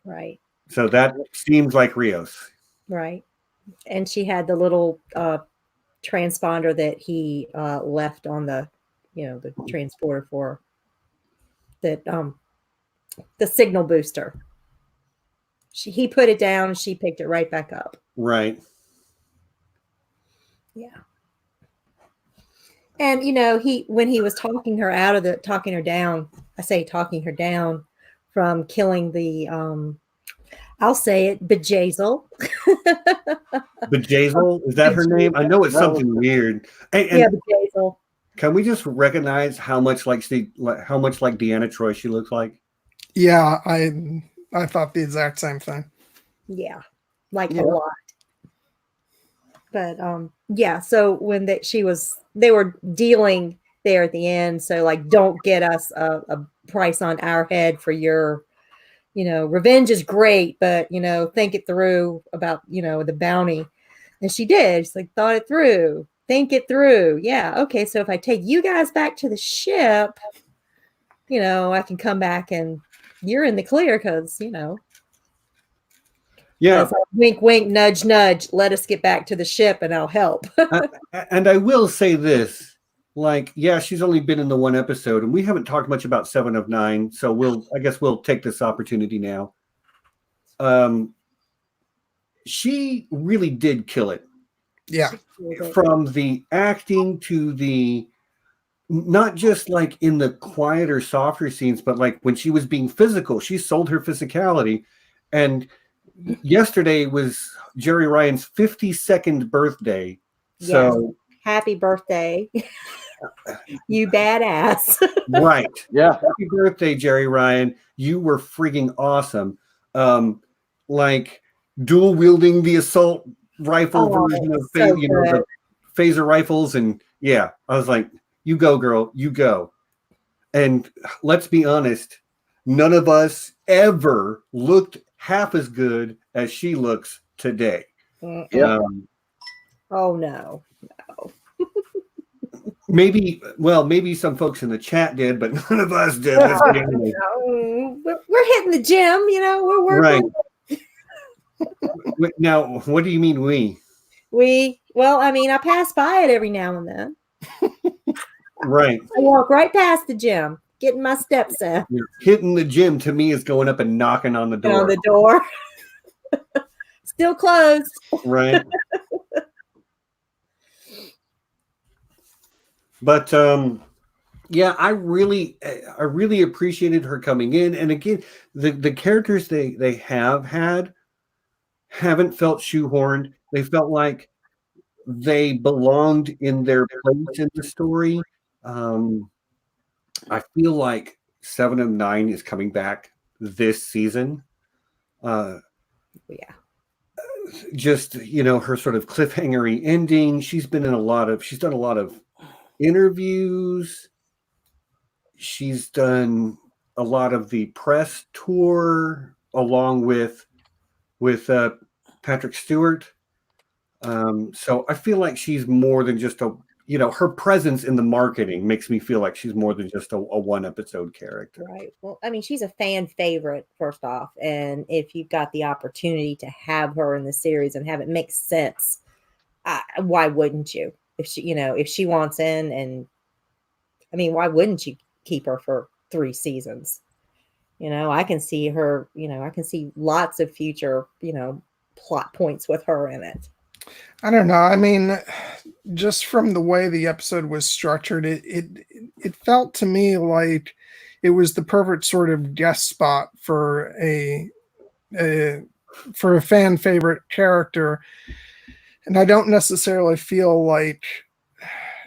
Right. So that seems like Rios. Right. And she had the little transponder that he left on the, the transporter for that, the signal booster. He put it down and she picked it right back up. Right. Yeah. And when he was talking her down, I say talking her down from killing the I'll say it, Bejazel. Bejazel? Is that her name? I know it's something weird. And yeah, Bejazel. Can we just recognize how much like Deanna Troi she looks like? Yeah, I thought the exact same thing. Yeah, a lot. But yeah, so when they were dealing there at the end, so like, don't get us a price on our head for your, revenge is great, but think it through about the bounty. And she did. She's like, thought it through, think it through. Yeah, okay. So if I take you guys back to the ship, I can come back and you're in the clear because Yeah. Like, wink, wink, nudge, nudge. Let us get back to the ship and I'll help. And I will say this, she's only been in the one episode and we haven't talked much about 7 of 9. So I guess we'll take this opportunity now. She really did kill it. Yeah. From the acting to the, not just like in the quieter, softer scenes, but like when she was being physical, she sold her physicality. And yesterday was Jerry Ryan's 52nd birthday. Yes. So happy birthday. You badass. Right. Yeah. Happy birthday, Jerry Ryan. You were freaking awesome. Like dual wielding the assault rifle version of the phaser rifles. And yeah, I was like, you go, girl, you go. And let's be honest, none of us ever looked half as good as she looks today. Oh no. Maybe some folks in the chat did, but none of us did. We're hitting the gym, we're working. Right. Now, what do you mean we? Well, I pass by it every now and then. Right. I walk right past the gym, getting my steps in. Hitting the gym to me is going up and knocking on the door. On the door. Still closed. Right. But yeah, I really appreciated her coming in. And again, the characters they haven't felt shoehorned. They felt like they belonged in their place in the story. I feel like 7 of 9 is coming back this season. Yeah. Just, her sort of cliffhangery ending. She's done a lot of interviews. She's done a lot of the press tour along with Patrick Stewart. So I feel like she's more than just her presence in the marketing makes me feel like she's more than just a one episode character. Right. Well, she's a fan favorite, first off. And if you've got the opportunity to have her in the series and have it make sense, why wouldn't you? If she wants in, and why wouldn't you keep her for 3 seasons? I can see her, I can see lots of future, plot points with her in it. I don't know. Just from the way the episode was structured, it felt to me like it was the perfect sort of guest spot for a fan favorite character. And I don't necessarily feel like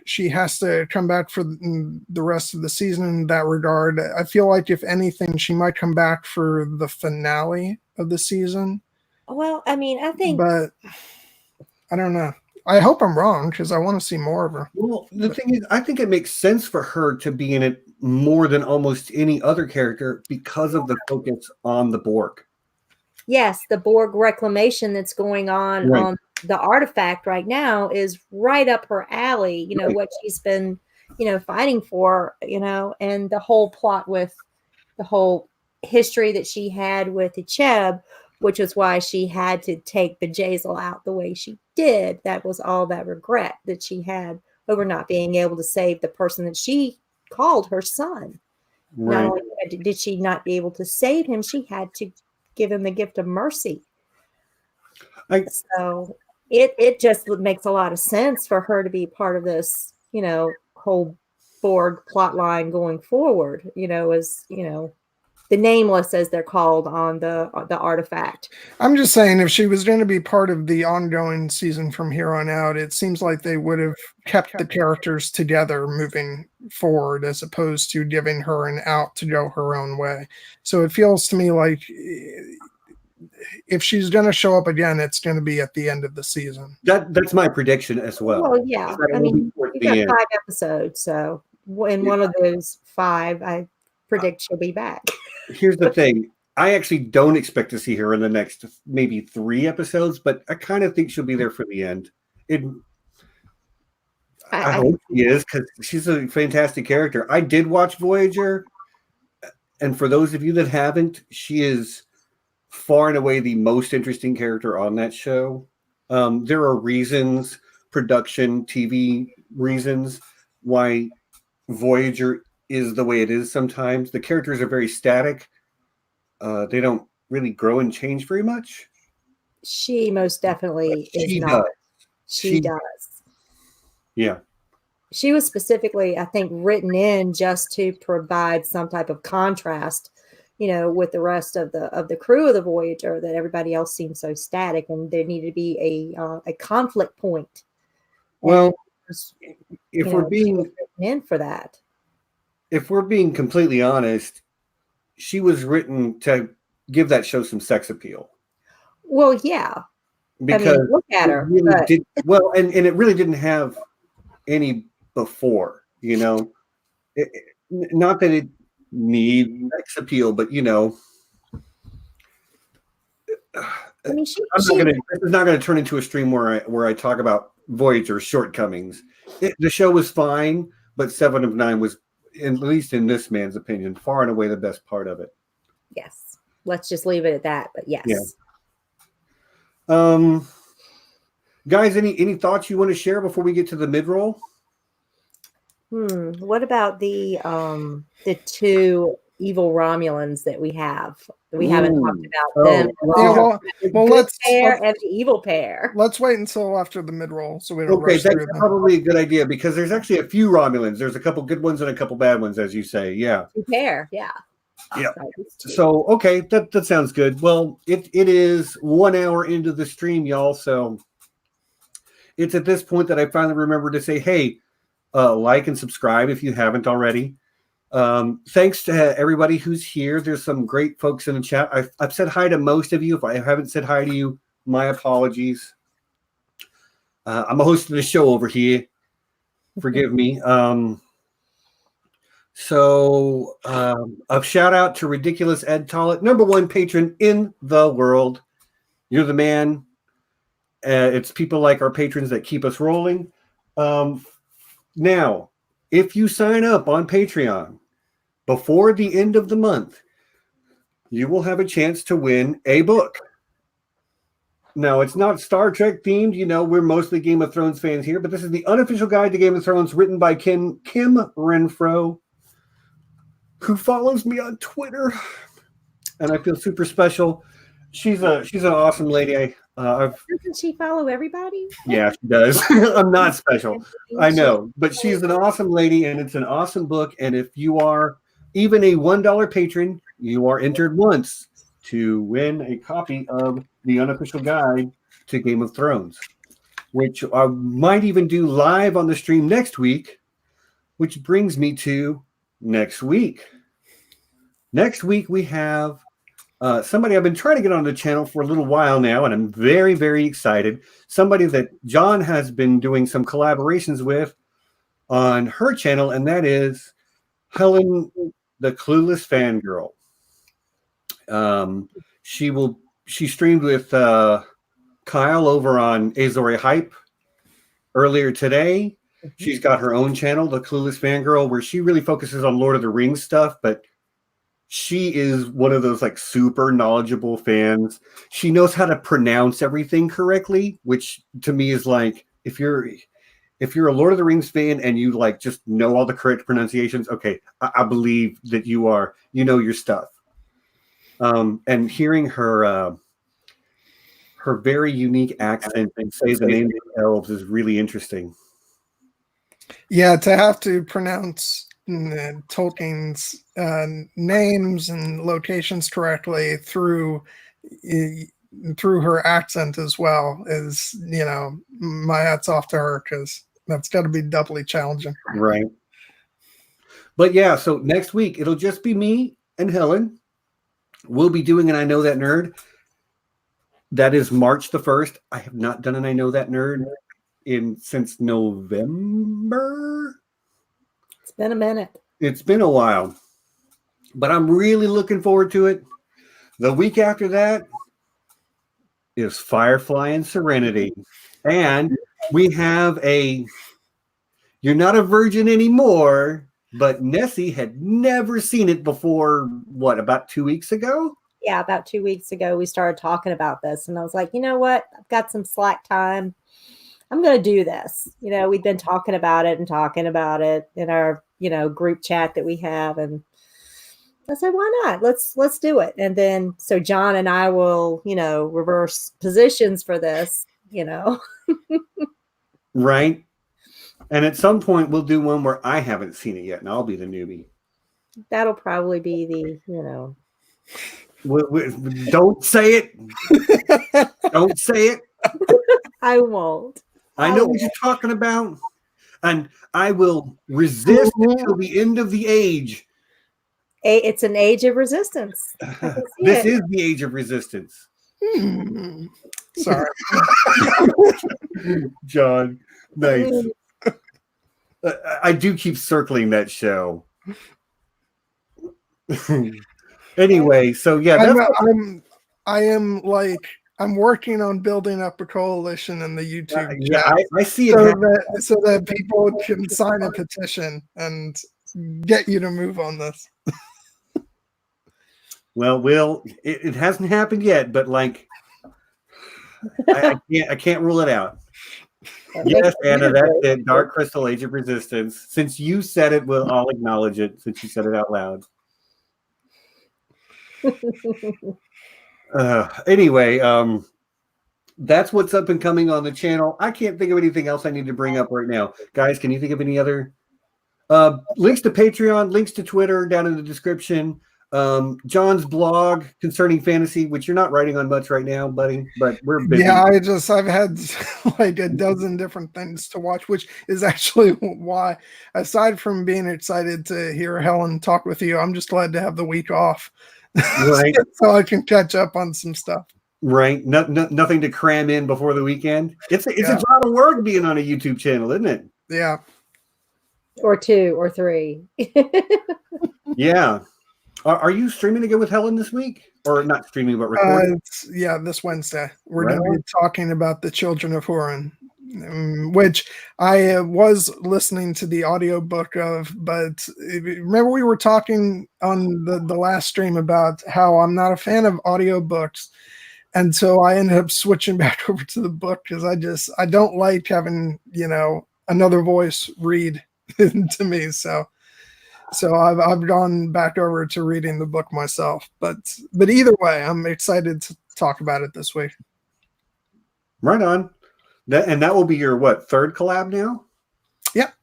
she has to come back for the rest of the season in that regard. I feel like, if anything, she might come back for the finale of the season. Well, I mean, I think, But I don't know. I hope I'm wrong, because I want to see more of her. Well, the thing is, I think it makes sense for her to be in it more than almost any other character because of the focus on the Borg. yes, the Borg reclamation that's going on Right. on the artifact right now is right up her alley. You know, Right. what she's been, fighting for, and the whole plot with the whole history that she had with the Cheb, which is why she had to take B'Jaizel out the way she did. That was all that regret that she had over not being able to save the person that she called her son. Right. Not only did she not be able to save him, she had to give him the gift of mercy. So it just makes a lot of sense for her to be part of this, whole Borg plot line going forward, as, the Nameless, as they're called on the artifact. I'm just saying, if she was going to be part of the ongoing season from here on out, it seems like they would have kept the characters together moving forward, as opposed to giving her an out to go her own way. So it feels to me like if she's going to show up again, it's going to be at the end of the season. That's my prediction as well. Well, yeah. I mean, you got 5 episodes, so in one of those 5, I predict she'll be back. Here's the thing. I actually don't expect to see her in the next maybe 3 episodes, but I kind of think she'll be there for the end. I hope she is, because she's a fantastic character. I did watch Voyager, and for those of you that haven't, she is far and away the most interesting character on that show. There are reasons, production, TV reasons, why Voyager is the way it is sometimes. The characters are very static. They don't really grow and change very much. She most definitely is She not. does. She does. Yeah. She was specifically, I think, written in just to provide some type of contrast, with the rest of the crew of the Voyager, that everybody else seemed so static, and there needed to be a conflict point. Well, And, if we're she being was written in for that. if we're being completely honest, she was written to give that show some sex appeal. Well, yeah. Because look at her. Really But, and it really didn't have any before, not that it needs sex appeal, but I mean, she this is not going to turn into a stream where I talk about Voyager's shortcomings. The show was fine, but 7 of 9 was, at least in this man's opinion, far and away the best part of it. yes. Let's just leave it at that. But yes. Yeah. Guys, any thoughts you want to share before we get to the mid-roll? What about the 2 evil Romulans that we have? We haven't talked about them. Let's pair and the evil pair. Let's wait until after the mid-roll, so we don't Okay, rush that's through them. probably a good idea, because there's actually a few Romulans. There's a couple good ones and a couple bad ones, as you say. Yeah. 2 pair, yeah. Yeah. So, okay, that sounds good. Well, it is 1 hour into the stream, y'all. So it's at this point that I finally remember to say, hey, like and subscribe if you haven't already. Thanks to everybody who's here. There's some great folks in the chat. I've said hi to most of you. If I haven't said hi to you, my apologies. I'm a host of the show over here. Forgive me. So a shout out to Ridiculous Ed Tollett, #1 patron in the world. You're the man. It's people like our patrons that keep us rolling. Now, if you sign up on Patreon before the end of the month, you will have a chance to win a book. Now, it's not Star Trek themed. We're mostly Game of Thrones fans here, but this is the unofficial guide to Game of Thrones, written by Kim Renfro, who follows me on Twitter, and I feel super special. She's an awesome lady. Doesn't she follow everybody? Yeah, she does. I'm not special. I know, but she's an awesome lady, and it's an awesome book. And if you are even a $1 patron, you are entered once to win a copy of the unofficial guide to Game of Thrones, which I might even do live on the stream next week, which brings me to next week. Next week, we have somebody I've been trying to get on the channel for a little while now, and I'm very, very excited. Somebody that John has been doing some collaborations with on her channel, and that is Helen, the Clueless Fangirl. She streamed with Kyle over on Azori Hype earlier today. She's got her own channel, the Clueless Fangirl, where she really focuses on Lord of the Rings stuff, but she is one of those like super knowledgeable fans. She knows how to pronounce everything correctly, which to me is like, if you're a Lord of the Rings fan and you like just know all the correct pronunciations, okay, I believe that you know your stuff. And hearing her very unique accent and say the name of the elves is really interesting. Yeah, to have to pronounce Tolkien's names and locations correctly through her accent as well is, my hat's off to her, because that's got to be doubly challenging. Right. But yeah, so next week it'll just be me and Helen. We'll be doing an I Know That Nerd. That is March the 1st. I have not done an I Know That Nerd since November. It's been a minute. It's been a while, but I'm really looking forward to it. The week after that is Firefly and Serenity. And we have You're Not a Virgin Anymore, but Nessie had never seen it before, about 2 weeks ago? Yeah, about 2 weeks ago, we started talking about this, and I was like, you know what? I've got some slack time. I'm going to do this. We've been talking about it in our, group chat that we have. And I said, why not? Let's do it. And then, so John and I will, reverse positions for this, Right. And at some point we'll do one where I haven't seen it yet and I'll be the newbie. That'll probably be the, Don't say it. Don't say it. I won't. I know what you're talking about. And I will resist until the end of the age. It's an age of resistance. This is the age of resistance. Sorry. John, nice. I do keep circling that show. Anyway, so yeah. I'm working on building up a coalition in the YouTube yeah, chat. I see it so that people can sign a petition and get you to move on this. Well, it hasn't happened yet, but I can't rule it out. Yes, Anna, that's it. Dark Crystal, Age of Resistance. Since you said it, I'll acknowledge it. Since you said it out loud. Anyway, that's what's up and coming on the channel. I can't think of anything else I need to bring up right now. Guys, can you think of any other links to Patreon, links to Twitter down in the description? John's blog concerning fantasy, which you're not writing on much right now, buddy, but we're busy. Yeah, I've had like a dozen different things to watch, which is actually why, aside from being excited to hear Helen talk with you, I'm just glad to have the week off. Right. So I can catch up on some stuff. Right. Nothing to cram in before the weekend. It's a lot of work being on a YouTube channel, isn't it? Yeah. Or 2 or 3. Yeah. Are you streaming again with Helen this week? Or not streaming, but recording? This Wednesday. We're going to be talking about the Children of Huron, which I was listening to the audiobook of, but remember we were talking on the last stream about how I'm not a fan of audiobooks. And so I ended up switching back over to the book because I don't like having, another voice read to me. So I've gone back over to reading the book myself, but either way, I'm excited to talk about it this week. Right on. That will be your third collab now? Yep.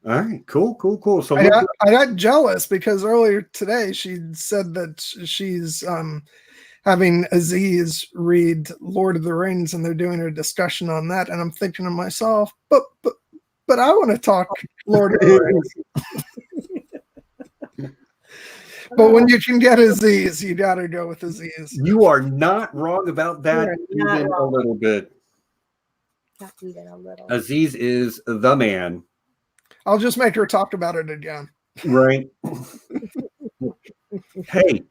All right, cool. So I got jealous because earlier today she said that she's having Aziz read Lord of the Rings and they're doing a discussion on that, and I'm thinking to myself, but I want to talk Lord of the Rings. But when you can get Aziz, you got to go with Aziz. you are not wrong about that even a little bit. Not even a little. Aziz is the man. I'll just make her talk about it again. Right. Hey,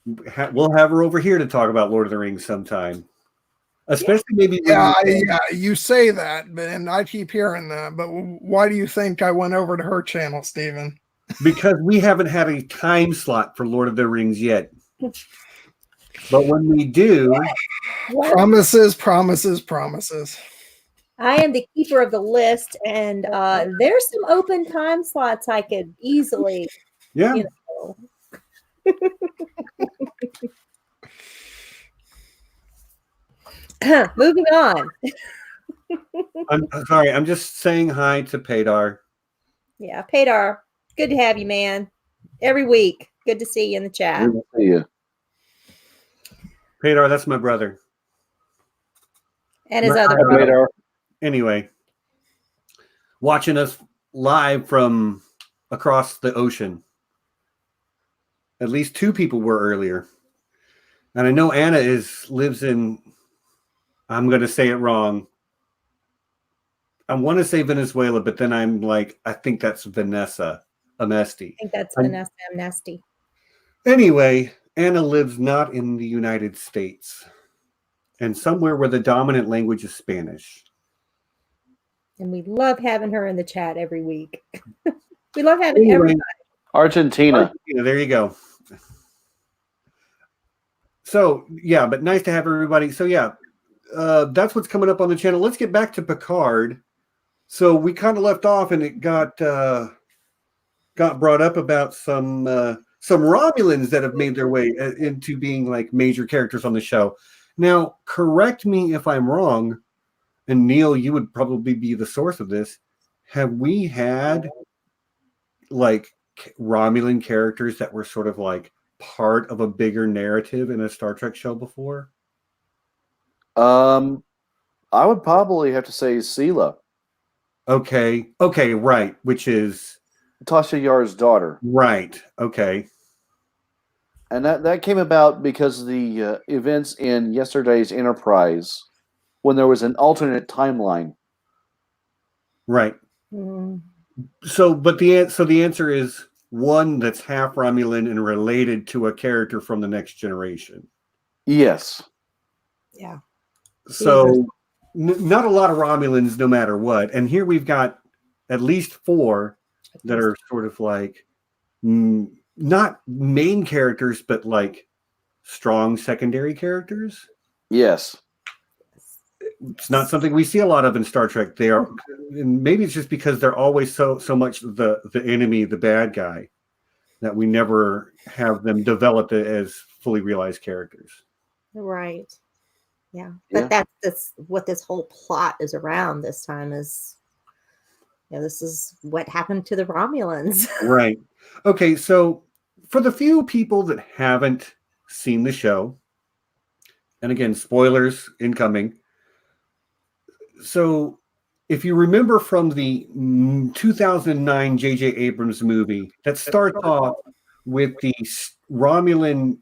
we'll have her over here to talk about Lord of the Rings sometime. Especially maybe. Yeah, you say that, and I keep hearing that. But why do you think I went over to her channel, Stephen? Because we haven't had a time slot for Lord of the Rings yet. But when we do. Promises. I am the keeper of the list, and there's some open time slots I could easily. Yeah. You know. Moving on. I'm sorry. I'm just saying hi to Padar. Yeah, Padar, good to have you, man. Every week. Good to see you in the chat. Good to see you. Padar, that's my brother. And his other brother. Radar. Anyway, watching us live from across the ocean. At least 2 people were earlier. And I know Anna lives in, I'm going to say it wrong. I want to say Venezuela, but then I'm like, I think that's Vanessa Amesti. I think that's Vanessa Amnesty. Anyway, Anna lives not in the United States and somewhere where the dominant language is Spanish. And we love having her in the chat every week. We love having everybody. Argentina. There you go. So, yeah, but nice to have everybody. So, yeah, that's what's coming up on the channel. Let's get back to Picard. So we kind of left off, and it got brought up about some Romulans that have made their way into being like major characters on the show. Now, correct me if I'm wrong, and Neal, you would probably be the source of this. Have we had like Romulan characters that were sort of like part of a bigger narrative in a Star Trek show before? I would probably have to say Sela. Okay, right, which is Tasha Yar's daughter. Right, okay. And that came about because of the events in yesterday's Enterprise when there was an alternate timeline. Right. Mm. So the answer is one that's half Romulan and related to a character from the Next Generation. Yes. Yeah. So not a lot of Romulans no matter what. And here we've got at least 4 that are sort of like not main characters, but like strong secondary characters. Yes. It's not something we see a lot of in Star Trek. They are, and maybe it's just because they're always so much the enemy, the bad guy, that we never have them developed as fully realized characters. Right. Yeah. But that's what this whole plot is around this time is, this is what happened to the Romulans. Right. Okay. So for the few people that haven't seen the show, and again, spoilers incoming. So if you remember from the 2009 J.J. Abrams movie, that starts off with the Romulan,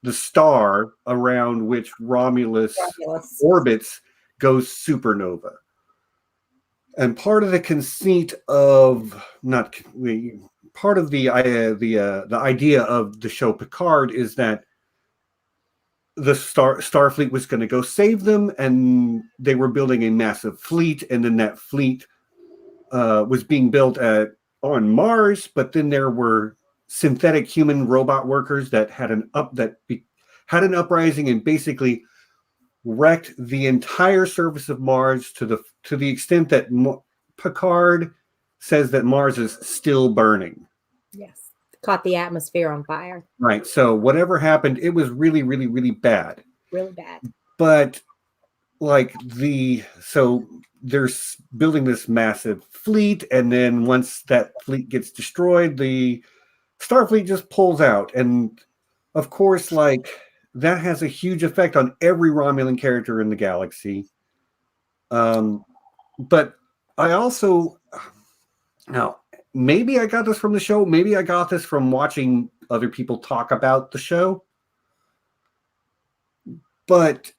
the star around which Romulus orbits goes supernova. And part of the conceit of part of the idea of the show Picard is that the Starfleet was going to go save them, and they were building a massive fleet, and then that fleet was being built on Mars, but then there were synthetic human robot workers that had an uprising and basically wrecked the entire surface of Mars to the extent that Picard says that Mars is still burning. Yes. Caught the atmosphere on fire. Right. So whatever happened, it was really, really, really bad. Really bad. But like so they're building this massive fleet, and then once that fleet gets destroyed, the Starfleet just pulls out, and of course, like that has a huge effect on every Romulan character in the galaxy. But I also now maybe I got this from the show, maybe I got this from watching other people talk about the show, but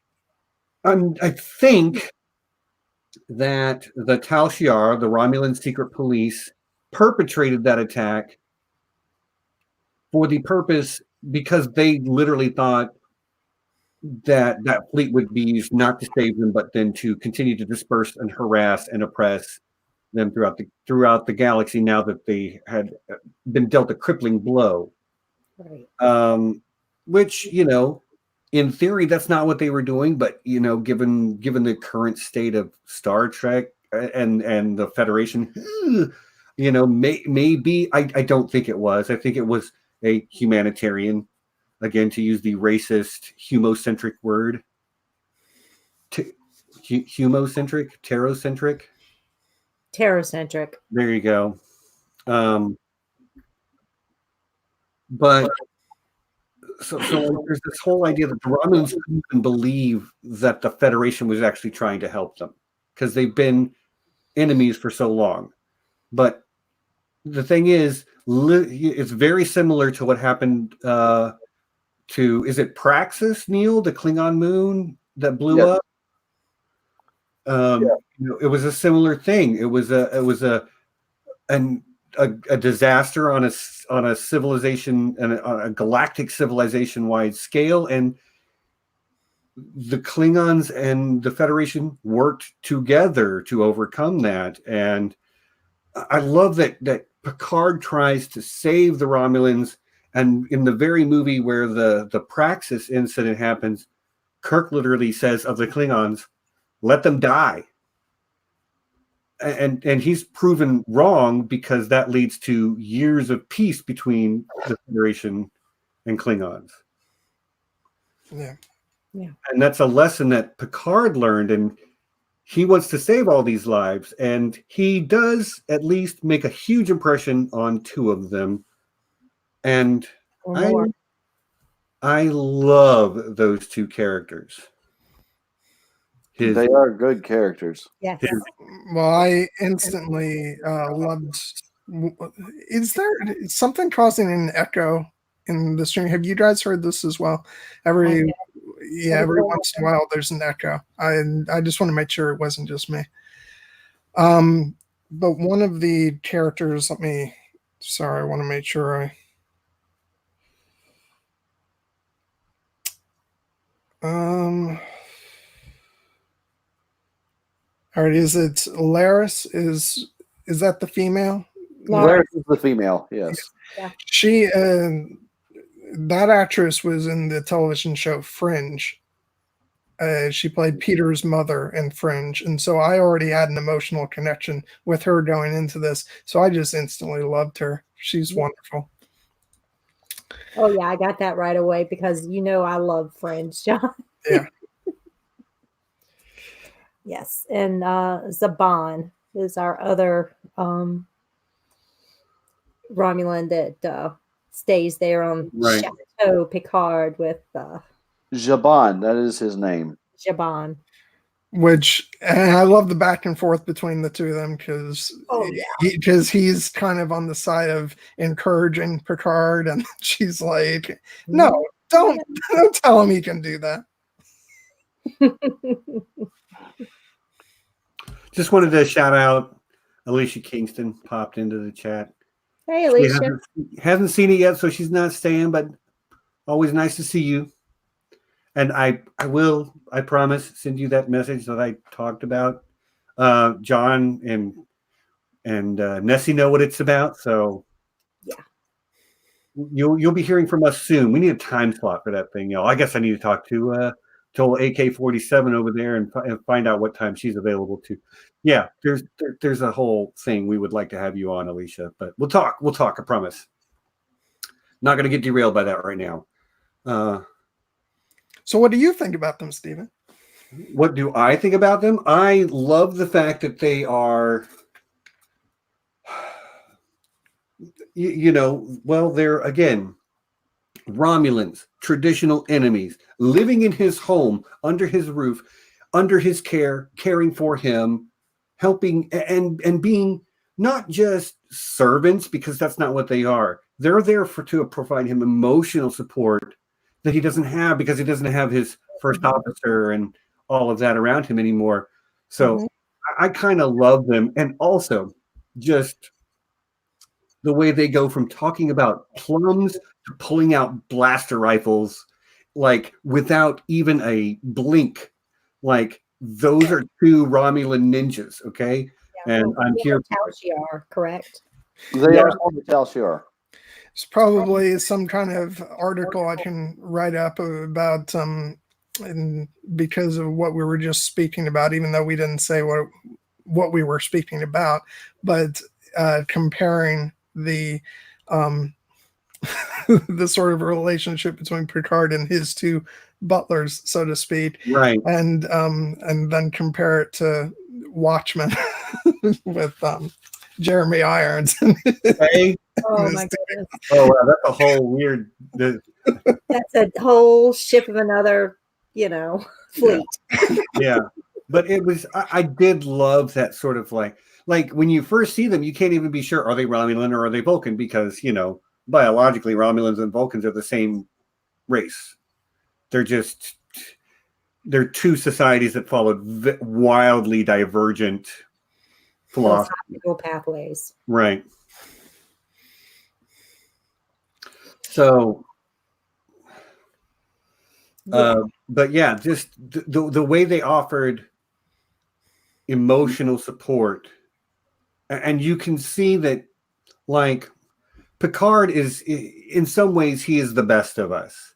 I think that the Tal Shiar, the Romulan secret police, perpetrated that attack for the purpose because they literally thought that that fleet would be used not to save them, but then to continue to disperse and harass and oppress them throughout the galaxy. Now that they had been dealt a crippling blow, Right. Which in theory, that's not what they were doing. But given the current state of Star Trek and the Federation, maybe I don't think it was. I think it was a humanitarian. Again, to use the racist humocentric word, humocentric, Terrocentric. There you go. But so there's this whole idea that the Romulans couldn't even believe that the Federation was actually trying to help them because they've been enemies for so long. But the thing is, it's very similar to what happened is it Praxis, Neal, the Klingon moon that blew up? It was a similar thing. It was a disaster on a civilization and on a galactic civilization wide scale, and the Klingons and the Federation worked together to overcome that. And I love that Picard tries to save the Romulans, and in the very movie where the Praxis incident happens, Kirk literally says of the Klingons, "Let them die." And he's proven wrong because that leads to years of peace between the Federation and Klingons. Yeah. And that's a lesson that Picard learned, and he wants to save all these lives, and he does at least make a huge impression on two of them. And I love those two characters. They are good characters. Yes. Well, I instantly loved. Is there something causing an echo in the stream? Have you guys heard this as well? Every once in a while, there's an echo. I just want to make sure it wasn't just me. But one of the characters, I want to make sure I. All right, is it Laris? Is that the female? Laris is the female, yes. Yeah. She, that actress was in the television show Fringe. She played Peter's mother in Fringe, and so I already had an emotional connection with her going into this. So I just instantly loved her. She's wonderful. Oh yeah, I got that right away because I love Fringe, John. Yeah. Yes, and Zaban is our other Romulan that stays there on Chateau Picard with Jaban, that is his name. Jaban. And I love the back and forth between the two of them because he's kind of on the side of encouraging Picard, and she's like, "No, don't tell him he can do that." Just wanted to shout out Alicia Kingston popped into the chat. Hey, Alicia. She hasn't seen it yet, so she's not staying, but always nice to see you. And I promise, send you that message that I talked about. John and Nessie know what it's about, so yeah, you'll be hearing from us soon. We need a time slot for that thing, y'all. I guess I need to talk to AK-47 over there and find out what time she's available to. Yeah, there's a whole thing we would like to have you on, Alicia, but we'll talk, I promise. Not going to get derailed by that right now. So what do you think about them, Stephen? what do I think about them? I love the fact that they are, well, they're again Romulans, traditional enemies, living in his home, under his roof, under his care, caring for him, helping and being not just servants, because that's not what they are. They're there to provide him emotional support that he doesn't have because he doesn't have his first officer and all of that around him anymore. So I kind of love them. And also just the way they go from talking about plums to pulling out blaster rifles, like without even a blink. Like those are two Romulan ninjas, okay? Yeah, And I'm here. Talshiar, correct? They are on the Talshiar. It's probably some kind of article I can write up about, and because of what we were just speaking about, even though we didn't say what we were speaking about, but comparing the the sort of relationship between Picard and his two butlers, so to speak, Right. and then compare it to Watchmen with Jeremy Irons. Hey. Oh my goodness. Oh, wow, that's a whole weird. That's a whole ship of another, fleet. Yeah, but it was. I did love that sort of like when you first see them, you can't even be sure, are they Romulan or are they Vulcan, because biologically Romulans and Vulcans are the same race. They're two societies that followed wildly divergent philosophical pathways. Right. So, but yeah, just the way they offered emotional support, and you can see that, like, Picard is, in some ways, he is the best of us.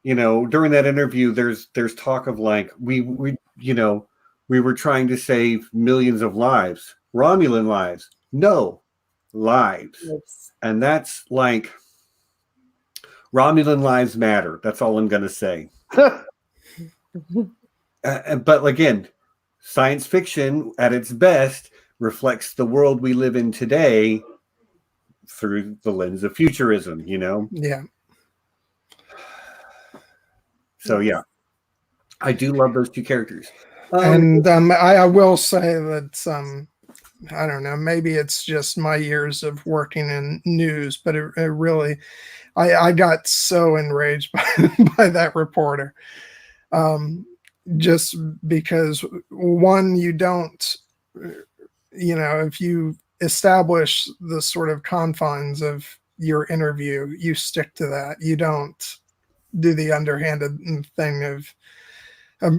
During that interview, there's talk of like we were trying to save millions of lives, Romulan lives, no lives, and that's like. Romulan lives matter. That's all I'm going to say. But again, science fiction at its best reflects the world we live in today through the lens of futurism, Yeah. So, yeah, I do love those two characters. And I will say that, I don't know, maybe it's just my years of working in news, but it really... I got so enraged by that reporter, just because, one, you don't, if you establish the sort of confines of your interview, you stick to that. You don't do the underhanded thing of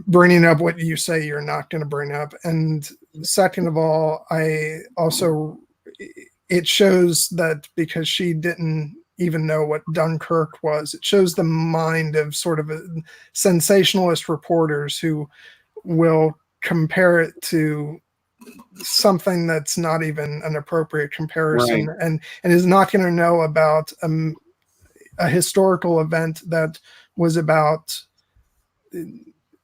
bringing up what you say you're not going to bring up. And second of all, it shows that because she didn't even know what Dunkirk was, it shows the mind of sort of sensationalist reporters who will compare it to something that's not even an appropriate comparison, Right. and is not going to know about a historical event that was about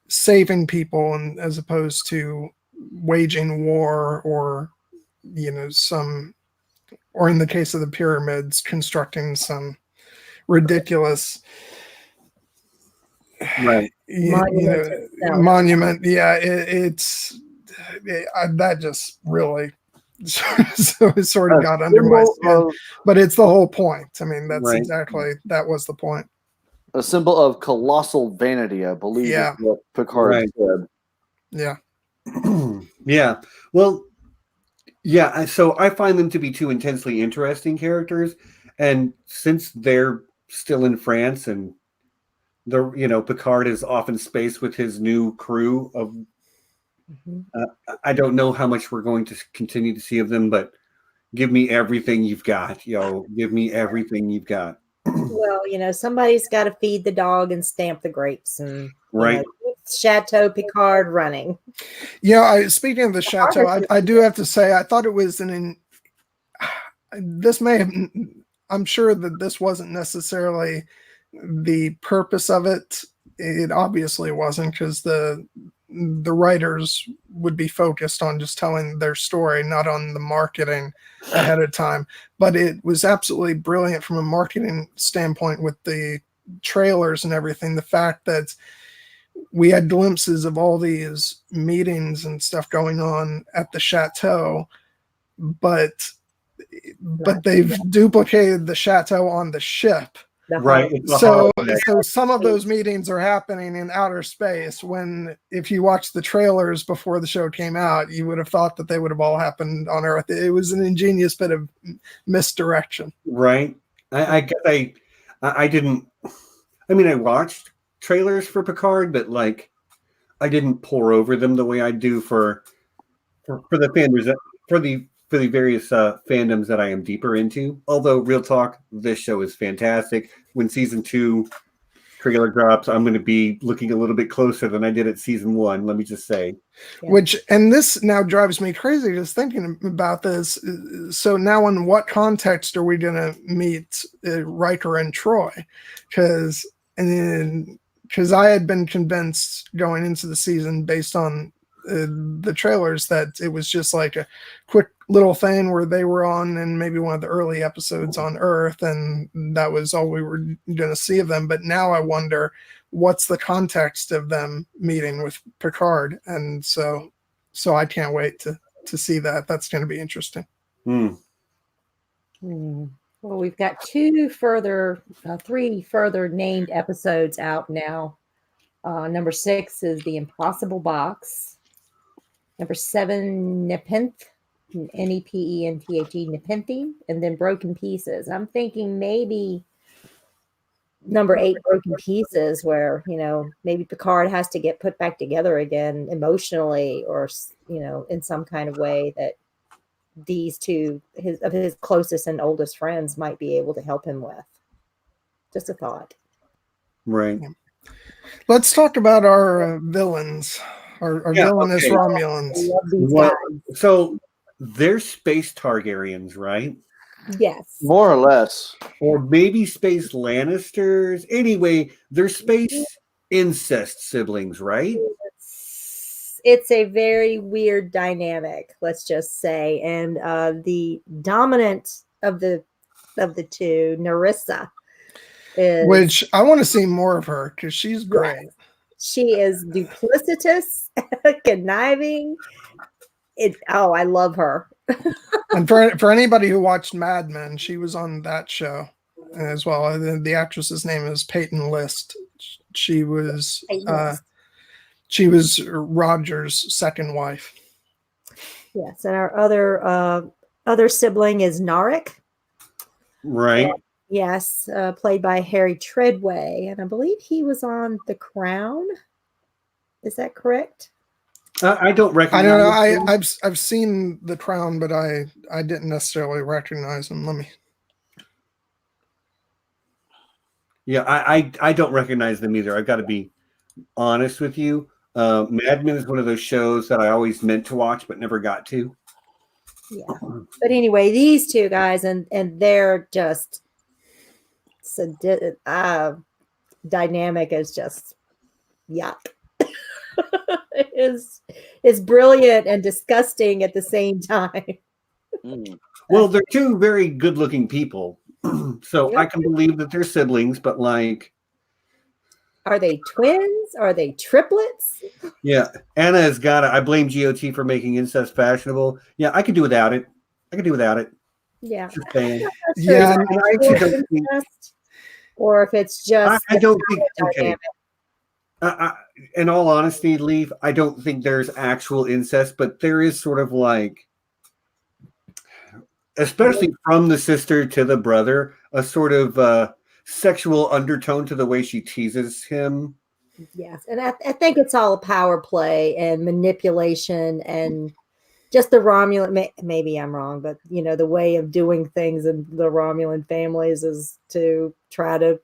saving people, and as opposed to waging war, or or in the case of the pyramids, constructing some ridiculous monument. Yeah, that just really sort of got under my skin. But it's the whole point. I mean, that's exactly, that was the point. A symbol of colossal vanity, I believe, is what Picard said. Yeah. Yeah. Well, yeah, so I find them to be two intensely interesting characters, and since they're still in France, and Picard is off in space with his new crew of, I don't know how much we're going to continue to see of them, but give me everything you've got, give me everything you've got. Well, somebody's got to feed the dog and stamp the grapes, and right. Chateau Picard running. Speaking of the chateau, I do have to say, I thought it was this may have, I'm sure that this wasn't necessarily the purpose of it, it obviously wasn't, because the writers would be focused on just telling their story, not on the marketing ahead of time. But it was absolutely brilliant from a marketing standpoint with the trailers and everything. The fact that we had glimpses of all these meetings and stuff going on at the chateau, but they've duplicated the chateau on the ship. Right. So some of those meetings are happening in outer space, when if you watch the trailers before the show came out, you would have thought that they would have all happened on Earth. It was an ingenious bit of misdirection. Right. I didn't. I mean, I watched trailers for Picard, but like, I didn't pore over them the way I do for the fandoms, for the various fandoms that I am deeper into. Although, real talk, this show is fantastic. When season 2 trailer drops, I'm going to be looking a little bit closer than I did at season 1. Let me just say. Yeah. And this now drives me crazy just thinking about this. So now, in what context are we going to meet Riker and Troy? Because I had been convinced going into the season, based on the trailers, that it was just like a quick little thing where they were on in maybe one of the early episodes on Earth, and that was all we were going to see of them. But now I wonder, what's the context of them meeting with Picard? And so I can't wait to see that. That's going to be interesting. Hmm. Well, we've got 3 further named episodes out now. Number 6 is The Impossible Box. Number 7, Nepenthe, Nepenthe, Nepenthe, and then Broken Pieces. I'm thinking maybe number 8, Broken Pieces, where, maybe Picard has to get put back together again emotionally, or, in some kind of way that these two, his closest and oldest friends, might be able to help him with. Just a thought. Right. Let's talk about our villains. Our villainous Romulans. I love these guys. So they're space Targaryens, right? Yes. More or less. Or maybe space Lannisters. Anyway, they're space incest siblings, right? It's a very weird dynamic, let's just say. And the dominant of the two, Narissa, is, which I want to see more of her, because she's great. She is duplicitous, conniving. I love her. And for anybody who watched Mad Men, she was on that show as well. The actress's name is Peyton List. She was Roger's second wife. Yes, and our other sibling is Narek. Right. Yes, played by Harry Treadway, and I believe he was on The Crown. Is that correct? I don't recognize. I don't know. I've seen The Crown, but I didn't necessarily recognize him. Let me. Yeah, I don't recognize them either. I've got to be honest with you. Mad Men is one of those shows that I always meant to watch but never got to. Yeah, but anyway, these two guys, and they're just. Dynamic is just yuck. is brilliant and disgusting at the same time. Well, they're two very good-looking people, so Yep. I can believe that they're siblings. But like, are they twins? Are they triplets? yeah, Anna has got. I blame GOT for making incest fashionable. Yeah, I could do without it. Yeah. Just saying. Yeah, I actually don't think. Or if it's just I don't think. Okay. dynamic. In all honesty, Leaf, I don't think there's actual incest, but there is sort of like, especially from the sister to the brother, a sort of sexual undertone to the way she teases him. Yes, and I think it's all power play and manipulation, and just the Romulan. Maybe I'm wrong, but the way of doing things in the Romulan families is to try to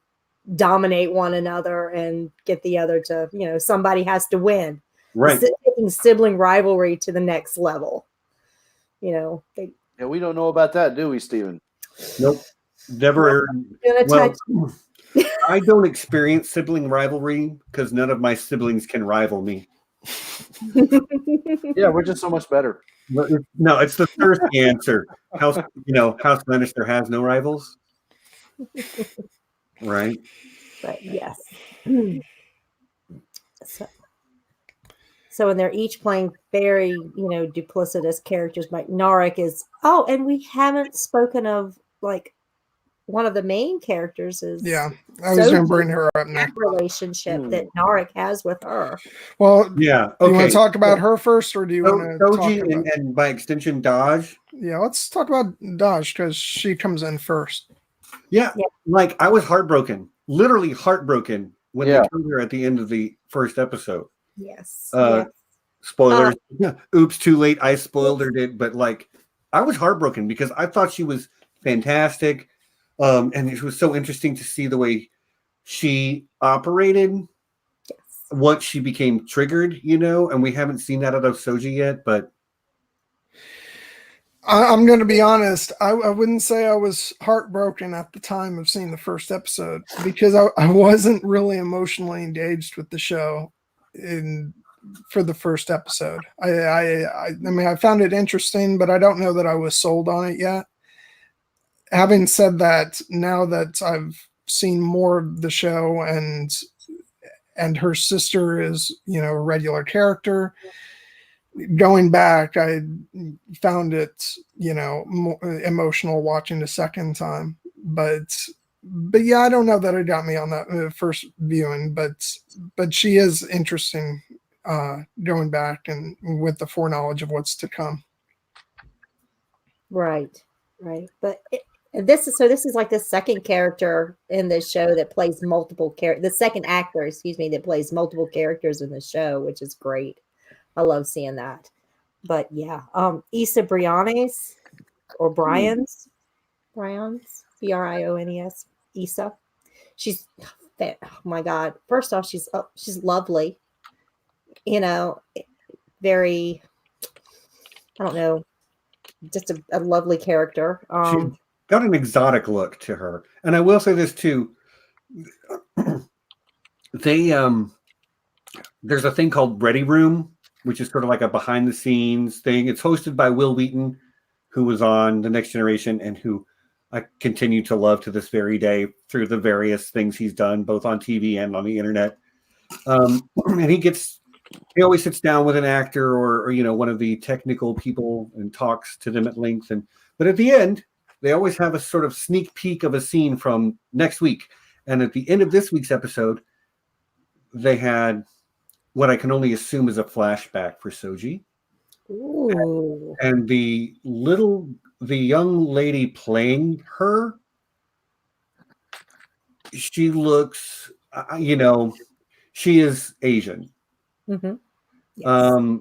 dominate one another and get the other to, somebody has to win. Right. Taking sibling rivalry to the next level. Yeah, we don't know about that, do we, Stephen? Nope. Never. Gonna touch. I don't experience sibling rivalry because none of my siblings can rival me. Yeah, we're just so much better. No, it's the thirsty answer. House Lannister has no rivals, right? But yes. So, and they're each playing very, duplicitous characters. Like Narek is. Oh, and we haven't spoken of like one of the main characters is Yeah, I was going to Soji, bring her up that next. relationship that Narek has with her. Well, Yeah. do you want Okay. to talk about her first, or do you want to talk Soji about? and by extension Dodge? Yeah, let's talk about Dodge because she comes in first. Yeah. Like I was heartbroken, literally heartbroken when they killed her at the end of the first episode. Yes. Spoilers. Oops, too late. I spoiled her, but like I was heartbroken because I thought she was fantastic. And it was so interesting to see the way she operated once she became triggered, and we haven't seen that out of Soji yet, but I'm going to be honest. I wouldn't say I was heartbroken at the time of seeing the first episode because I wasn't really emotionally engaged with the show for the first episode. I mean, I found it interesting, but I don't know that I was sold on it yet. Having said that, now that I've seen more of the show and her sister is, a regular character, going back, I found it, more emotional watching the second time. But yeah, I don't know that it got me on that first viewing, but she is interesting going back and with the foreknowledge of what's to come. Right. But this is like the second character in this show that plays multiple the second actor, that plays multiple characters in the show, which is great. I love seeing that. But yeah, Issa Briones or Bryans, Briones, Issa. She's, oh my God. First off, she's lovely. Very, I don't know, just a lovely character. She's got an exotic look to her. And I will say this too. There's a thing called Ready Room, which is sort of like a behind the scenes thing. It's hosted by Will Wheaton, who was on The Next Generation and who I continue to love to this very day through the various things he's done, both on TV and on the internet. And he always sits down with an actor or one of the technical people and talks to them at length. But at the end, they always have a sort of sneak peek of a scene from next week. And at the end of this week's episode, they had what I can only assume is a flashback for Soji. Ooh. And the young lady playing her, she looks, she is Asian. Mm-hmm. Yes.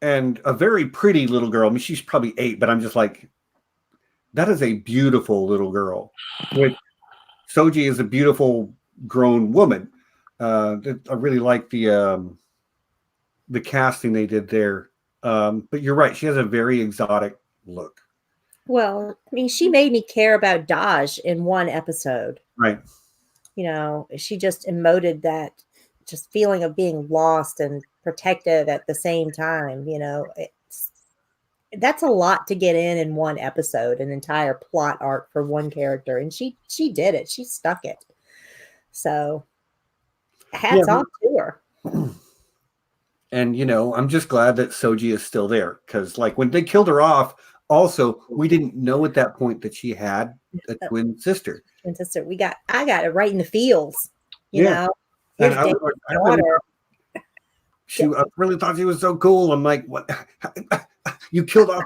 And a very pretty little girl. I mean, she's probably 8, but I'm just like, that is a beautiful little girl. Which Soji is a beautiful grown woman. I really like the casting they did there. But you're right, she has a very exotic look. Well, I mean, she made me care about Dodge in one episode. Right. She just emoted that just feeling of being lost and protective at the same time. That's a lot to get in one episode, an entire plot arc for one character. And she did it. She stuck it. So hats off to her. And, I'm just glad that Soji is still there because like when they killed her off, also, we didn't know at that point that she had a twin sister. I got it right in the feels, you know. And I really thought she was so cool. I'm like, what? You killed off.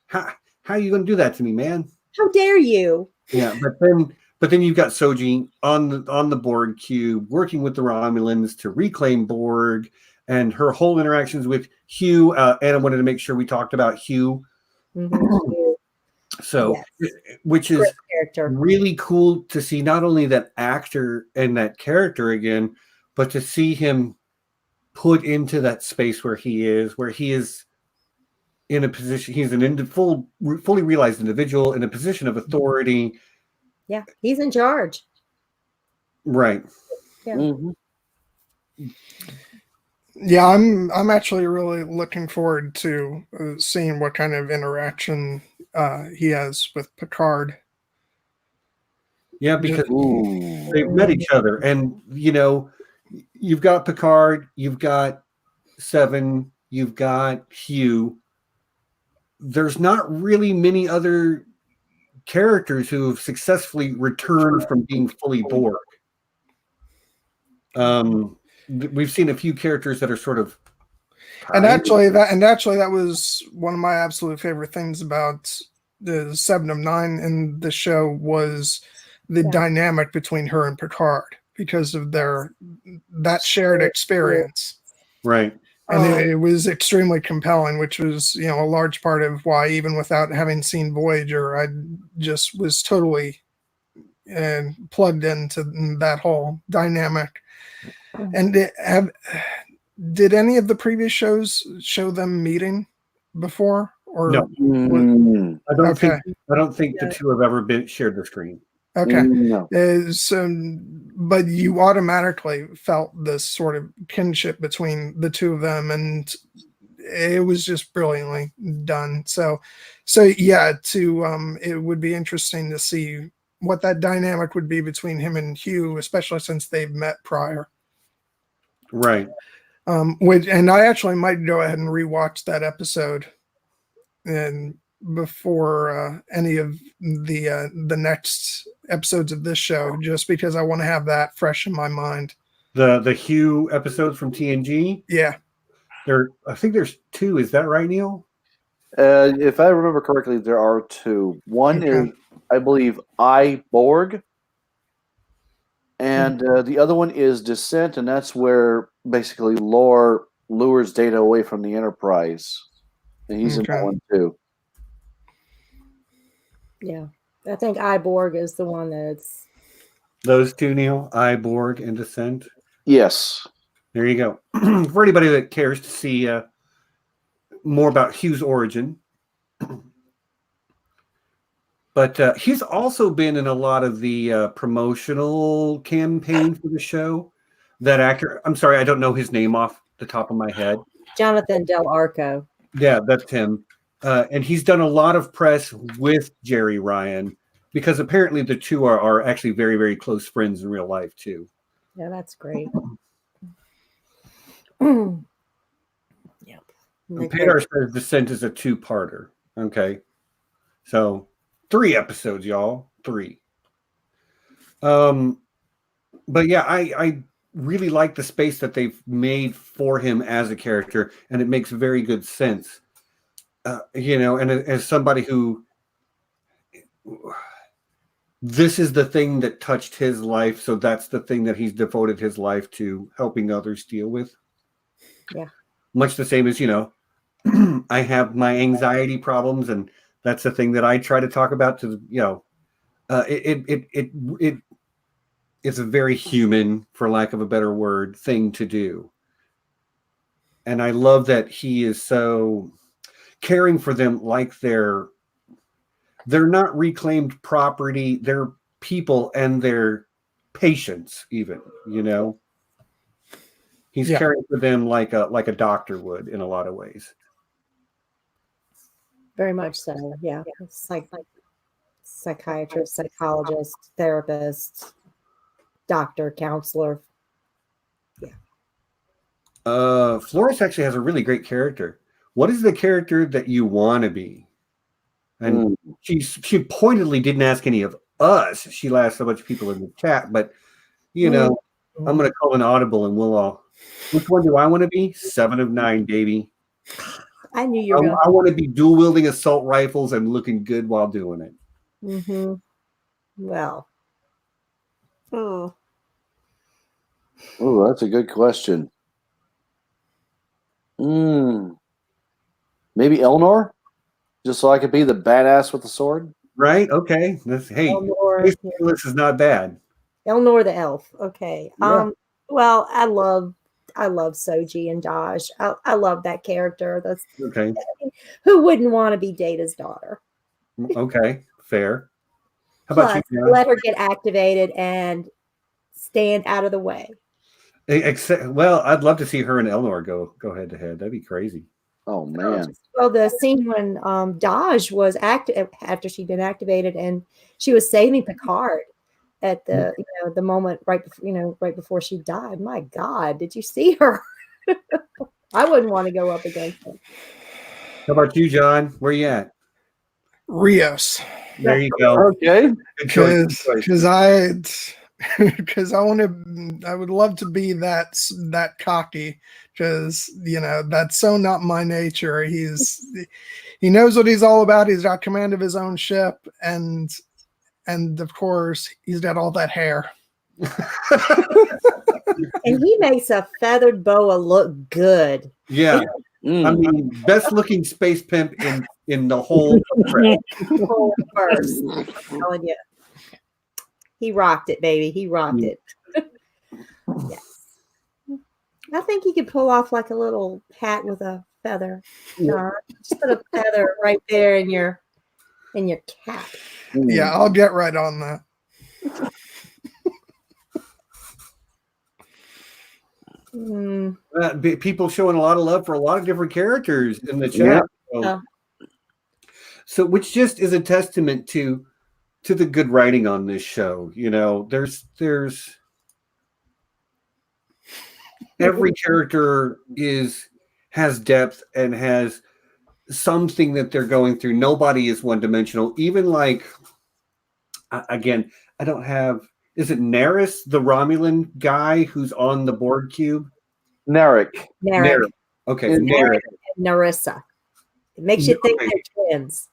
How are you going to do that to me, man? How dare you? Yeah, but then you've got Soji on the Borg cube working with the Romulans to reclaim Borg, and her whole interactions with Hugh. And I wanted to make sure we talked about Hugh. Mm-hmm. So, yes. Which is really cool to see not only that actor and that character again, but to see him put into that space where he is in a position, he's fully realized individual in a position of authority. Yeah, he's in charge. Right. Yeah. Mhm. Yeah, I'm actually really looking forward to seeing what kind of interaction he has with Picard. Yeah, because Ooh. they've met each other, and you've got Picard, you've got Seven, you've got Hugh. There's not really many other characters who have successfully returned from being fully Borg. We've seen a few characters that are sort of And tied. actually that was one of my absolute favorite things about the 7 of 9 in the show was the Yeah. dynamic between her and Picard because of that shared experience. Right. And it was extremely compelling, which was, a large part of why, even without having seen Voyager, I just was totally plugged into that whole dynamic. And did any of the previous shows show them meeting before? Or No. Mm. I don't Okay. think the two have ever been shared the screen. Okay. No. But you automatically felt this sort of kinship between the two of them, and it was just brilliantly done. So yeah, it would be interesting to see what that dynamic would be between him and Hugh, especially since they've met prior. Right. And I actually might go ahead and rewatch that episode, and before any of the next episodes of this show, just because I want to have that fresh in my mind. The Hugh episodes from TNG. Yeah. I think there's 2. Is that right, Neal? If I remember correctly, there are 2. One is, I believe, Borg, and the other one is Descent, and that's where basically Lore lures Data away from the Enterprise, and he's in that one too. Yeah, I think Iborg is the one that's Those 2, Neal, Borg and Descent. Yes. There you go. For anybody that cares to see more about Hugh's origin. But he's also been in a lot of the promotional campaign for the show. That actor, I'm sorry, I don't know his name off the top of my head. Jonathan Del Arco. Yeah, that's him. And he's done a lot of press with Jerry Ryan because apparently the two are actually very, very close friends in real life too. Yeah, that's great. Yep. Pedar says Descent is a 2-parter. Okay. So 3 episodes, y'all. 3. But yeah, I really like the space that they've made for him as a character, and it makes very good sense. And as somebody who this is the thing that touched his life, so that's the thing that he's devoted his life to helping others deal with. Yeah. Much the same as, I have my anxiety problems, and that's the thing that I try to talk about to, it's a very human, for lack of a better word, thing to do. And I love that he is so caring for them like they're not reclaimed property. They're people and they're patients even, He's caring for them like a doctor would in a lot of ways. Very much so. Yeah. It's like psychiatrist, psychologist, therapist, doctor, counselor. Yeah. Flores actually has a really great character. What is the character that you want to be? And she pointedly didn't ask any of us. She asked a bunch of people in the chat, but I'm going to call an audible and we'll all. Which one do I want to be? 7 of 9, baby. I knew you were going to. I want to be dual wielding assault rifles and looking good while doing it. Mm-hmm. Well. Oh, that's a good question. Maybe Elnor? Just so I could be the badass with the sword? Right? Okay. Elnor, this is not bad. Elnor the elf. Okay. Yeah. Well, I love Soji and Dash. I love that character. That's okay. Who wouldn't want to be Data's daughter? Okay, fair. How Plus, about you? let her get activated and stand out of the way. Except, well, I'd love to see her and Elnor go head to head. That'd be crazy. Oh man. Well, the scene when Daj was active after she'd been activated, and she was saving Picard at the the moment right before right before she died. My God, did you see her? I wouldn't want to go up against her. How about you, John? Where you at? Rios. There you go. Okay. Good choice. Because I would love to be that cocky, because that's so not my nature. He knows what he's all about. He's got command of his own ship, and of course he's got all that hair. And he makes a feathered boa look good. Yeah. I mean, best looking space pimp in the whole Whole verse. I'm telling you. He rocked it, baby. He rocked it. Yes. I think you could pull off like a little hat with a feather. Just put a feather right there in your cap. Yeah, I'll get right on that. People showing a lot of love for a lot of different characters in the chat. Yeah. So which just is a testament to the good writing on this show. There's every character has depth and has something that they're going through. Nobody is one dimensional. Even like, again, I don't have. Is it Neris, the Romulan guy who's on the board cube? Narek. Okay, Narek and Narissa. It makes you think they're twins.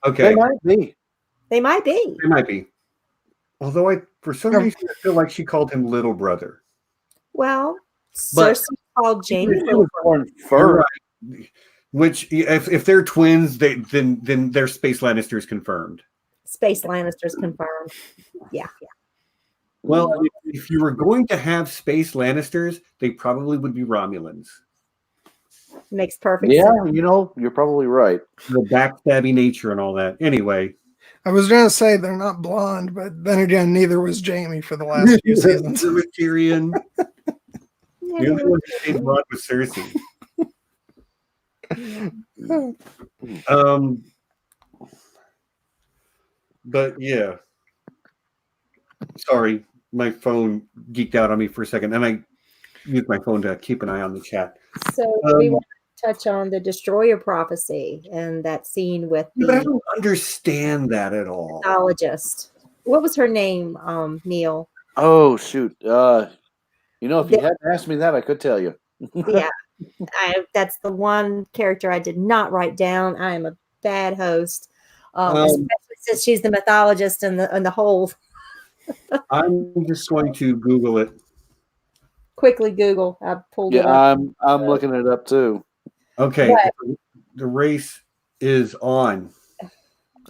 Okay. They might be. They might be. They might be. Although for some reason I feel like she called him little brother. Well, But- Cersei called Jamie He little was brother. born first. Right. Which, if they're twins, then they're Space Lannisters confirmed. Space Lannisters confirmed. Yeah. Well, if you were going to have Space Lannisters, they probably would be Romulans. Makes perfect Yeah, sense. you're probably right. The backstabby nature and all that. Anyway. I was going to say they're not blonde, but then again, neither was Jamie for the last few seasons. With Tyrion. The only one who stayed blonde was Cersei. But yeah. Sorry, my phone geeked out on me for a second, and I used my phone to keep an eye on the chat. So we want to touch on the Destroyer prophecy and that scene with But I the don't understand that at all. mythologist. What was her name, Neal? Oh shoot. If you hadn't asked me that, I could tell you. Yeah. That's the one character I did not write down. I am a bad host. Especially since she's the mythologist and the whole. I'm just going to Google it. Quickly Google. I pulled it Yeah, up. I'm looking it up too. Okay, the race is on.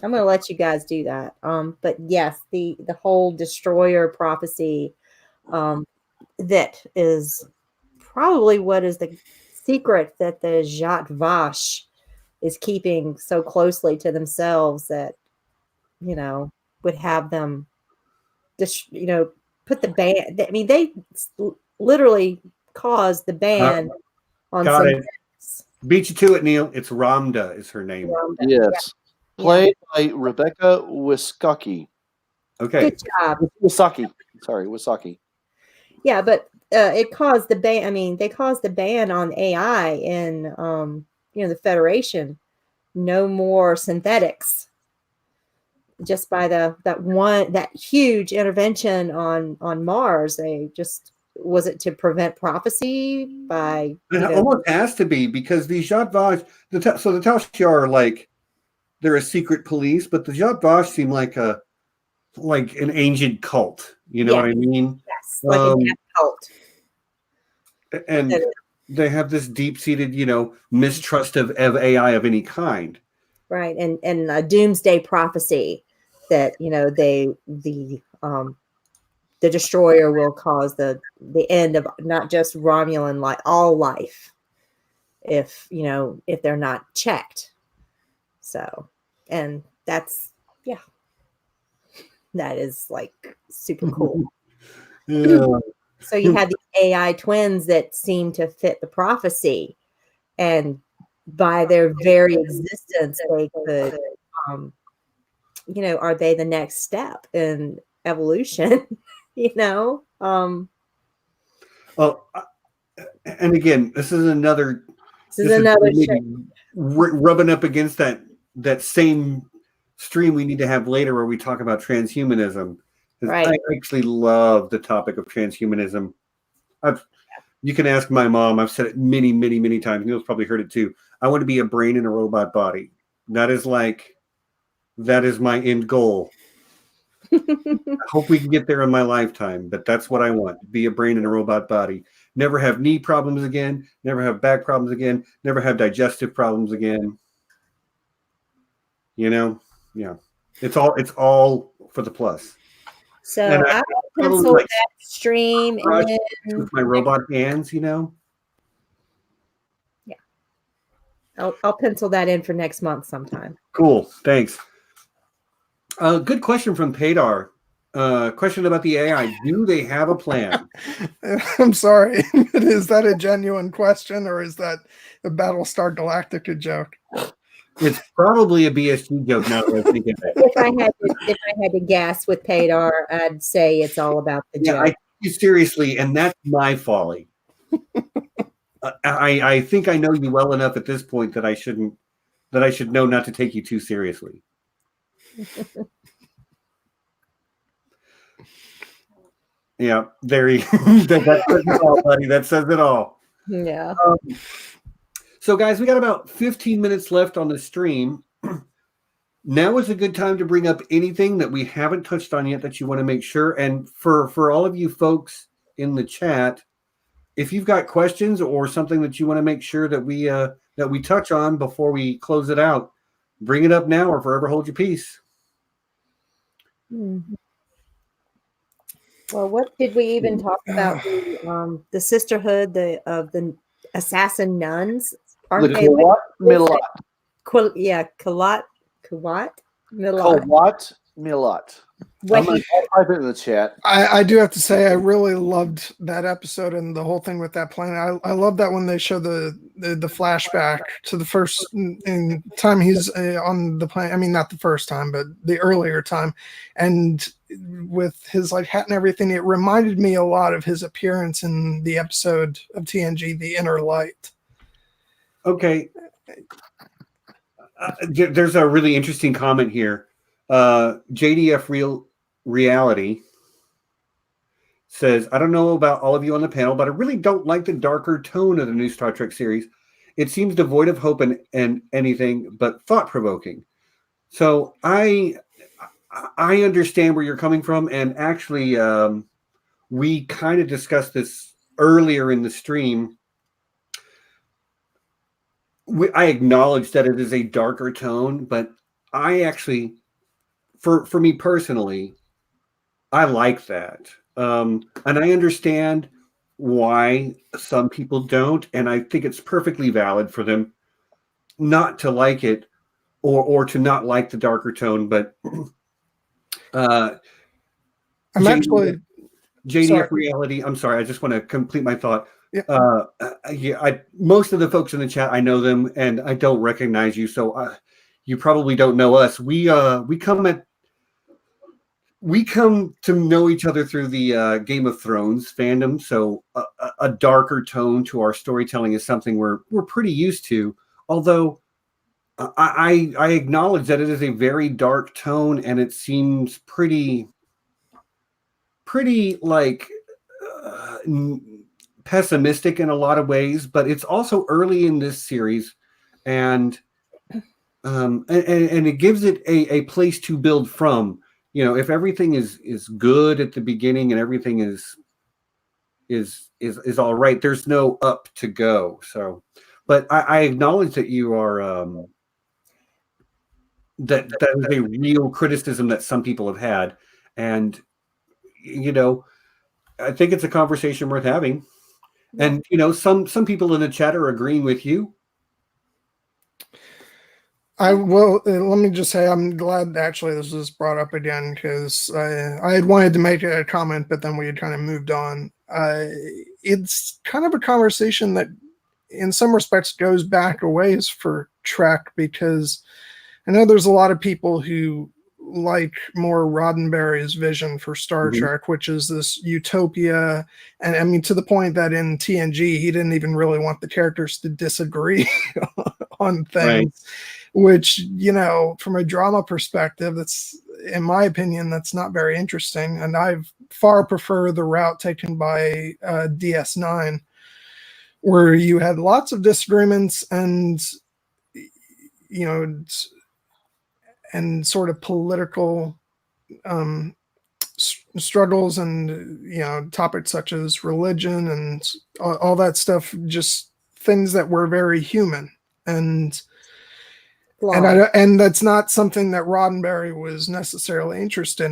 I'm going to let you guys do that. But yes, the whole Destroyer prophecy, that is probably what is the secret that the Zhat Vash is keeping so closely to themselves that, would have them just, put the ban. I mean, they literally caused the ban on Got some it. Beat you to it, Neal. It's Ramda is her name. Yes. Played by Rebecca Wiskocki. Okay. Good job. Wisocki. Sorry, Wisocki. Yeah, but it caused the ban. I mean, they caused the ban on AI in, the Federation. No more synthetics. Just by that huge intervention on Mars, they just was it to prevent prophecy by. It almost has to be because these Zhat Vash, so the Tal Shiar are like they're a secret police, but the Zhat Vash seem like an ancient cult. You know what I mean? Yes, like a death cult. And they have this deep-seated, mistrust of AI of any kind. Right, and a doomsday prophecy that the Destroyer will cause the end of not just Romulan life, all life, if they're not checked. So, and that is like super cool. Yeah. So you had the AI twins that seem to fit the prophecy, and by their very existence, they could, are they the next step in evolution? Oh, and again, this is another. This is another maybe rubbing up against that same stream we need to have later, where we talk about transhumanism. Right. I actually love the topic of transhumanism. You can ask my mom. I've said it many, many, many times. Neal's probably heard it too. I want to be a brain in a robot body. That is my end goal. I hope we can get there in my lifetime, but that's what I want. Be a brain in a robot body. Never have knee problems again. Never have back problems again. Never have digestive problems again. Yeah. It's all for the plus. So I penciled that stream in with my robot hands, Yeah. I'll pencil that in for next month sometime. Cool. Thanks. Good question from Padar. Question about the AI. Do they have a plan? I'm sorry. Is that a genuine question, or is that a Battlestar Galactica joke? It's probably a BSG joke now that I think of it. If I had to guess with Padar, I'd say it's all about the joke. I take you seriously, and that's my folly. I think I know you well enough at this point that I should know not to take you too seriously. Yeah, there you that says it all, buddy. That says it all. Yeah. So, guys, we got about 15 minutes left on the stream. Now is a good time to bring up anything that we haven't touched on yet that you want to make sure. And for all of you folks in the chat, if you've got questions or something that you want to make sure that we touch on before we close it out, bring it up now or forever hold your peace. Mm-hmm. Well, what did we even talk about? The sisterhood of the assassin nuns. The Kawat Milat. Kawat Milat. Kawat Milat. I'll type it in the chat. I do have to say, I really loved that episode and the whole thing with that planet. I love that when they show the flashback to the first time he's on the planet. I mean, not the first time, but the earlier time. And with his hat and everything, it reminded me a lot of his appearance in the episode of TNG, The Inner Light. Okay. There's a really interesting comment here. JDF Reality says, I don't know about all of you on the panel, but I really don't like the darker tone of the new Star Trek series. It seems devoid of hope and anything but thought-provoking. So I understand where you're coming from, and actually we kind of discussed this earlier in the stream. I acknowledge that it is a darker tone, but I actually, for me personally, I like that. And I understand why some people don't, and I think it's perfectly valid for them not to like it or to not like the darker tone. But I'm actually JDF Reality. I'm sorry, I just want to complete my thought. Yeah. Most of the folks in the chat, I know them, and I don't recognize you, so you probably don't know us. We come to know each other through the Game of Thrones fandom, so a darker tone to our storytelling is something we're pretty used to. Although I acknowledge that it is a very dark tone, and it seems pretty like pessimistic in a lot of ways. But it's also early in this series, and it gives it a place to build from. If everything is good at the beginning and everything is all right, there's no up to go. So, but I acknowledge that you are that is a real criticism that some people have had, and I think it's a conversation worth having. And, some people in the chat are agreeing with you. I will. Let me just say, I'm glad actually this was brought up again because I had wanted to make a comment, but then we had kind of moved on. It's kind of a conversation that, in some respects, goes back a ways for Trek because I know there's a lot of people who like more Roddenberry's vision for Star Trek, which is this utopia. And I mean, to the point that in TNG, he didn't even really want the characters to disagree on things, Right. which, you know, from a drama perspective, that's, in my opinion, that's not very interesting. And I far prefer the route taken by DS9, where you had lots of disagreements and, you know, and sort of political struggles and, you know, topics such as religion and all that stuff, just things that were very human. And that's not something that Roddenberry was necessarily interested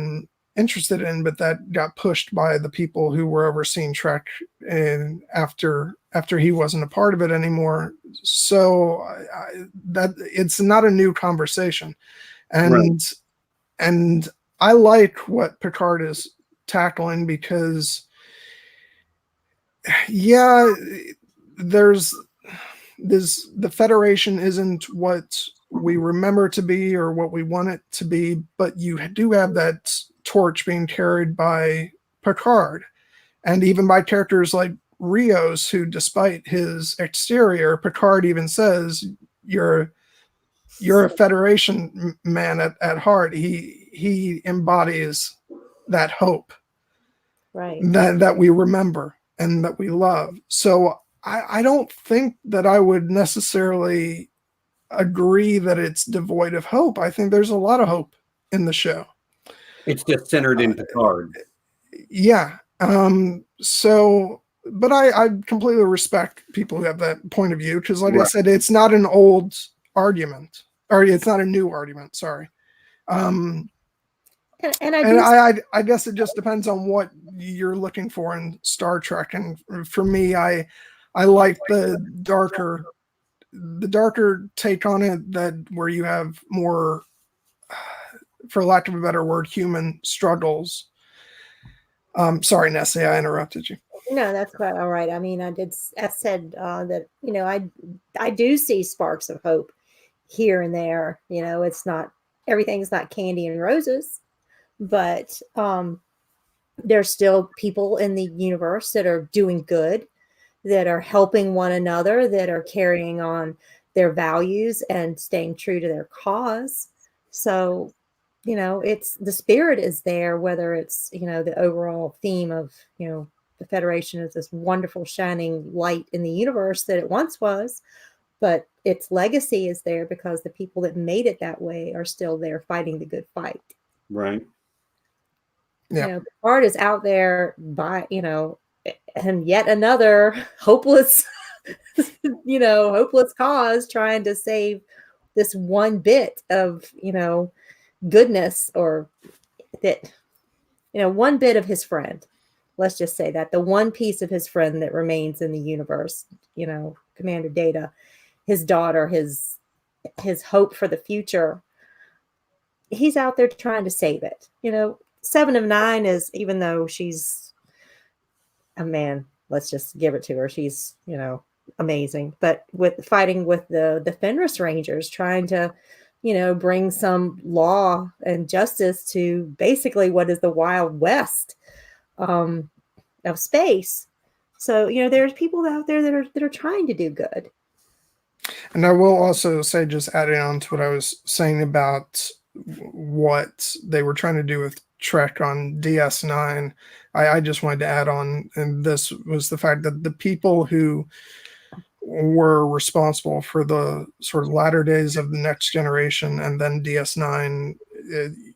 in, but that got pushed by the people who were overseeing Trek and after he wasn't a part of it anymore. So that it's not a new conversation. And I like what Picard is tackling because, yeah, there's this, the Federation isn't what we remember to be or what we want it to be, but you do have that torch being carried by Picard and even by characters like Rios, who, despite his exterior, Picard even says, you're a Federation man at heart. He embodies that hope, Right. that we remember and that we love. So I don't think that I would necessarily agree that it's devoid of hope. I think there's a lot of hope in the show. It's just centered in Picard. Yeah. So, but I completely respect people who have that point of view because, like I said, it's not an old argument, or it's not a new argument. Sorry. And I guess it just depends on what you're looking for in Star Trek. And for me, I like the darker take on it, that where you have more, for lack of a better word, human struggles. Sorry, Nessie, I interrupted you. No, that's quite all right. I mean, I said that, you know, I do see sparks of hope here and there. You know, it's not, everything's not candy and roses, but there's still people in the universe that are doing good, that are helping one another, that are carrying on their values and staying true to their cause. So, you know, it's, the spirit is there, whether it's, you know, the overall theme of, you know, the Federation is this wonderful shining light in the universe that it once was, but its legacy is there because the people that made it that way are still there fighting the good fight. Right. Yeah. You know, Picard is out there by, you know, and yet another hopeless, you know, hopeless cause, trying to save this one bit of, you know, goodness, or that, you know, one bit of his friend. Let's just say that the one piece of his friend that remains in the universe, you know, Commander Data, his daughter, his hope for the future. He's out there trying to save it. You know, 7 of 9 is, even though she's a man, let's just give it to her, she's, you know, amazing. But with fighting with the Fenris Rangers, trying to, you know, bring some law and justice to basically what is the Wild West of space. So, you know, there's people out there that are trying to do good. And I will also say, just adding on to what I was saying about what they were trying to do with Trek on DS9, I just wanted to add on, and this was the fact that the people who were responsible for the sort of latter days of the Next Generation and then DS9,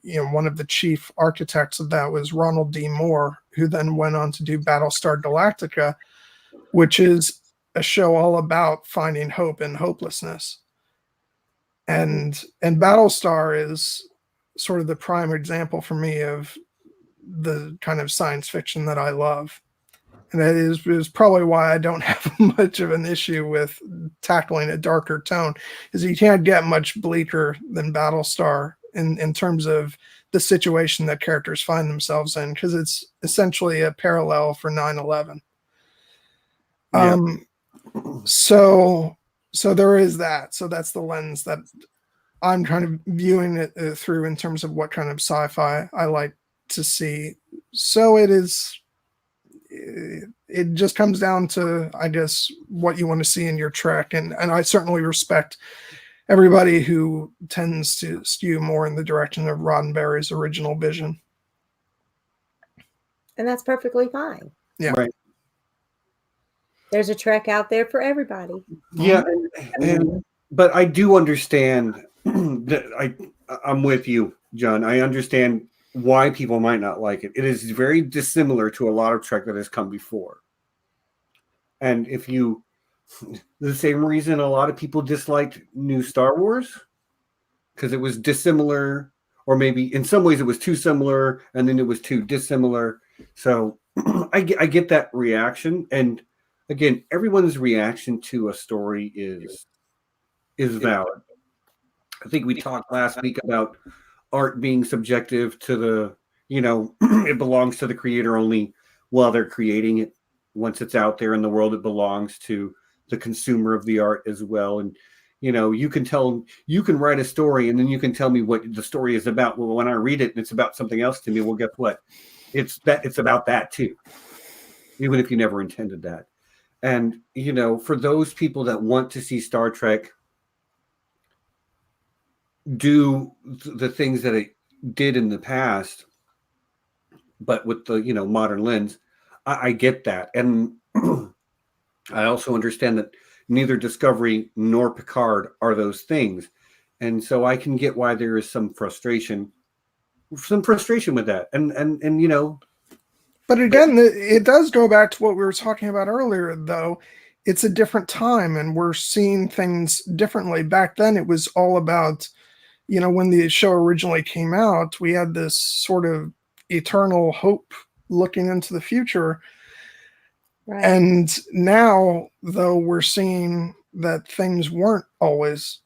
you know, one of the chief architects of that was Ronald D. Moore, who then went on to do Battlestar Galactica, which is a show all about finding hope in hopelessness. And Battlestar is sort of the prime example for me of the kind of science fiction that I love. And that is probably why I don't have much of an issue with tackling a darker tone, is you can't get much bleaker than Battlestar in terms of the situation that characters find themselves in, because it's essentially a parallel for 9/11. Yeah. So there is that. So that's the lens that I'm kind of viewing it through in terms of what kind of sci-fi I like to see. So it just comes down to, I guess, what you want to see in your Trek. And I certainly respect everybody who tends to skew more in the direction of Roddenberry's original vision. And that's perfectly fine. Yeah. Right. There's a Trek out there for everybody. Yeah, but I do understand that I'm with you, John. I understand why people might not like it. It is very dissimilar to a lot of Trek that has come before. And the same reason a lot of people disliked new Star Wars, because it was dissimilar, or maybe in some ways it was too similar, and then it was too dissimilar. So I get that reaction. And again, everyone's reaction to a story is valid. I think we talked last week about art being subjective to the, it belongs to the creator only while they're creating it. Once it's out there in the world, it belongs to the consumer of the art as well. And, you can write a story and then you can tell me what the story is about. Well, when I read it and it's about something else to me, well, guess what? It's about that too, even if you never intended that. And, for those people that want to see Star Trek do the things that it did in the past, but with the, modern lens, I get that. And I also understand that neither Discovery nor Picard are those things. And so I can get why there is some frustration with that. And But again, it does go back to what we were talking about earlier, though. It's a different time and we're seeing things differently. Back then, it was all about, when the show originally came out, we had this sort of eternal hope looking into the future. Right. And now, though, we're seeing that things weren't always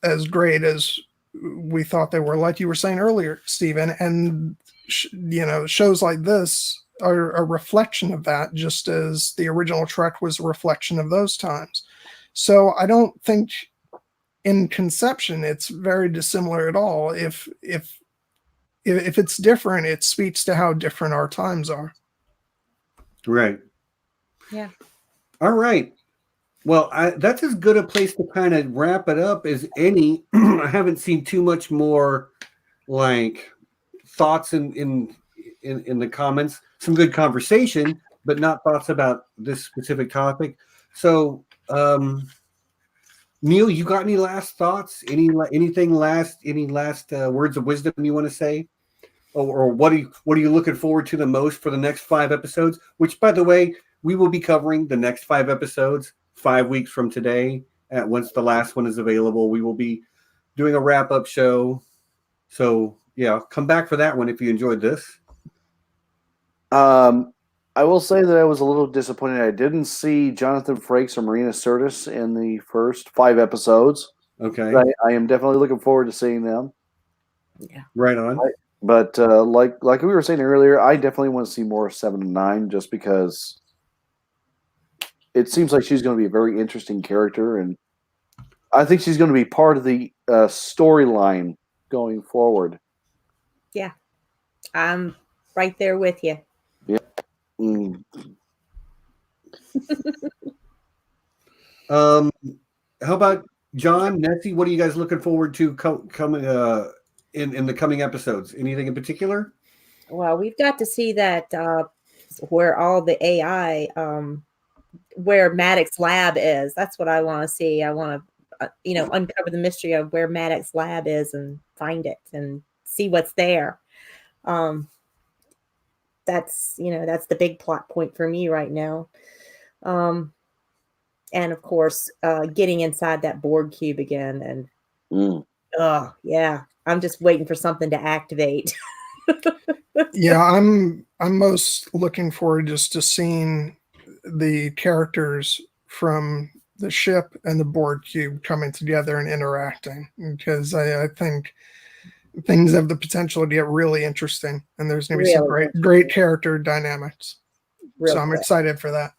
as great as we thought they were, like you were saying earlier, Stephen. And, shows like this are a reflection of that, just as the original Trek was a reflection of those times. So I don't think in conception it's very dissimilar at all. If it's different, it speaks to how different our times are. Right. Yeah. All right. Well, that's as good a place to kind of wrap it up as any. I haven't seen too much more like thoughts in the comments. Some good conversation, but not thoughts about this specific topic. So, Neal, you got any last thoughts? Any last words of wisdom you want to say? Or what are you looking forward to the most for the next 5 episodes? Which, by the way, we will be covering the next 5 episodes 5 weeks from today. Once the last one is available, we will be doing a wrap-up show. So, yeah, come back for that one if you enjoyed this. I will say that I was a little disappointed. I didn't see Jonathan Frakes or Marina Sirtis in the first 5 episodes. Okay. I am definitely looking forward to seeing them. Yeah. Right on. But like we were saying earlier, I definitely want to see more 7 and 9 just because it seems like she's going to be a very interesting character, and I think she's going to be part of the storyline going forward. Yeah. I'm right there with you. Yeah. Mm. How about John, Nessie? What are you guys looking forward to coming in the coming episodes? Anything in particular? Well, we've got to see that where all the AI, where Maddox's lab is. That's what I want to see. I want to, uncover the mystery of where Maddox's lab is and find it and see what's there. That's the big plot point for me right now. And of course, getting inside that Borg cube again. And yeah, I'm just waiting for something to activate. Yeah, I'm most looking forward just to seeing the characters from the ship and the board cube coming together and interacting, because I think things have the potential to get really interesting, and there's going to be some Really great character dynamics. Real So I'm quick. excited for that.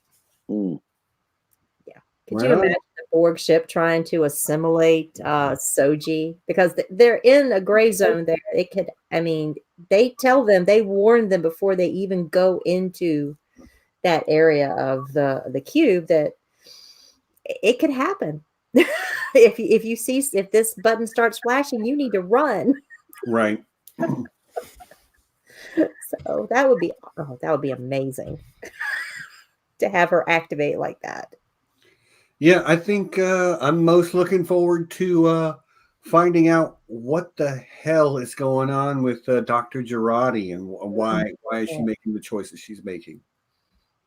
Mm. Could Right you on. imagine the Borg ship trying to assimilate Soji? Because they're in a gray zone there. It could, I mean, they warn them before they even go into that area of the cube that it could happen. if this button starts flashing, you need to run. Right. So that would be amazing to have her activate like that. Yeah, I think I'm most looking forward to finding out what the hell is going on with Dr. Girardi and why is she making the choices she's making.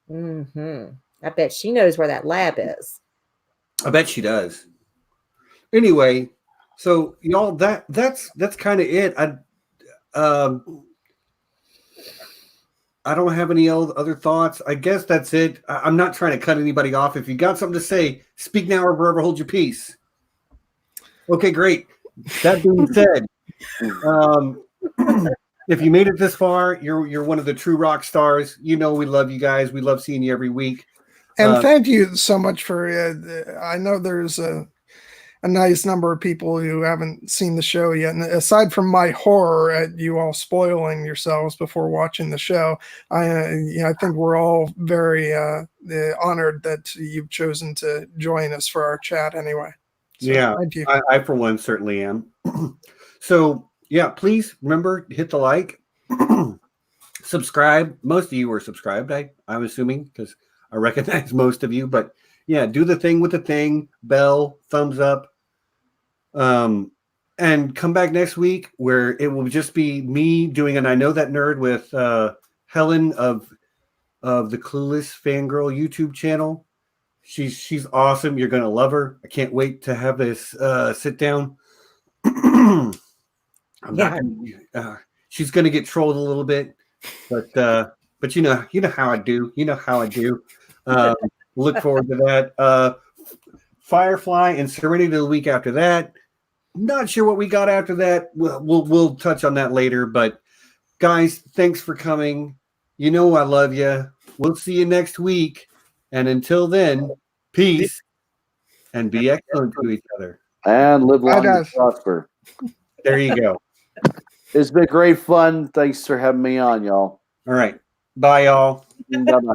I bet she knows where that lab is. I bet she does. Anyway, so y'all, that's kind of it. I don't have any other thoughts. I guess that's it. I'm not trying to cut anybody off. If you got something to say, speak now or forever hold your peace. Okay, great. That being said, if you made it this far, you're one of the true rock stars. You know we love you guys. We love seeing you every week. And thank you so much for. I know there's a nice number of people who haven't seen the show yet. And aside from my horror at you all spoiling yourselves before watching the show, I think we're all very honored that you've chosen to join us for our chat anyway. So, yeah, thank you. I for one certainly am. So yeah, please remember, hit the like, subscribe. Most of you are subscribed, I'm assuming, because I recognize most of you, but yeah, do the thing with the thing, bell, thumbs up. And come back next week where it will just be me doing an I Know That Nerd with Helen of the Clueless Fangirl YouTube channel. She's awesome. You're gonna love her. I can't wait to have this sit down. She's gonna get trolled a little bit, but you know how I do. You know how I do. Look forward to that. Firefly and Serenity the week after that. Not sure what we got after that. We'll touch on that later. But guys, thanks for coming. You know I love you. We'll see you next week. And until then, peace and be excellent to each other. And live Bye, long and guys. prosper. There you go. It's been great fun. Thanks for having me on, y'all. All right. Bye, y'all. Bye-bye.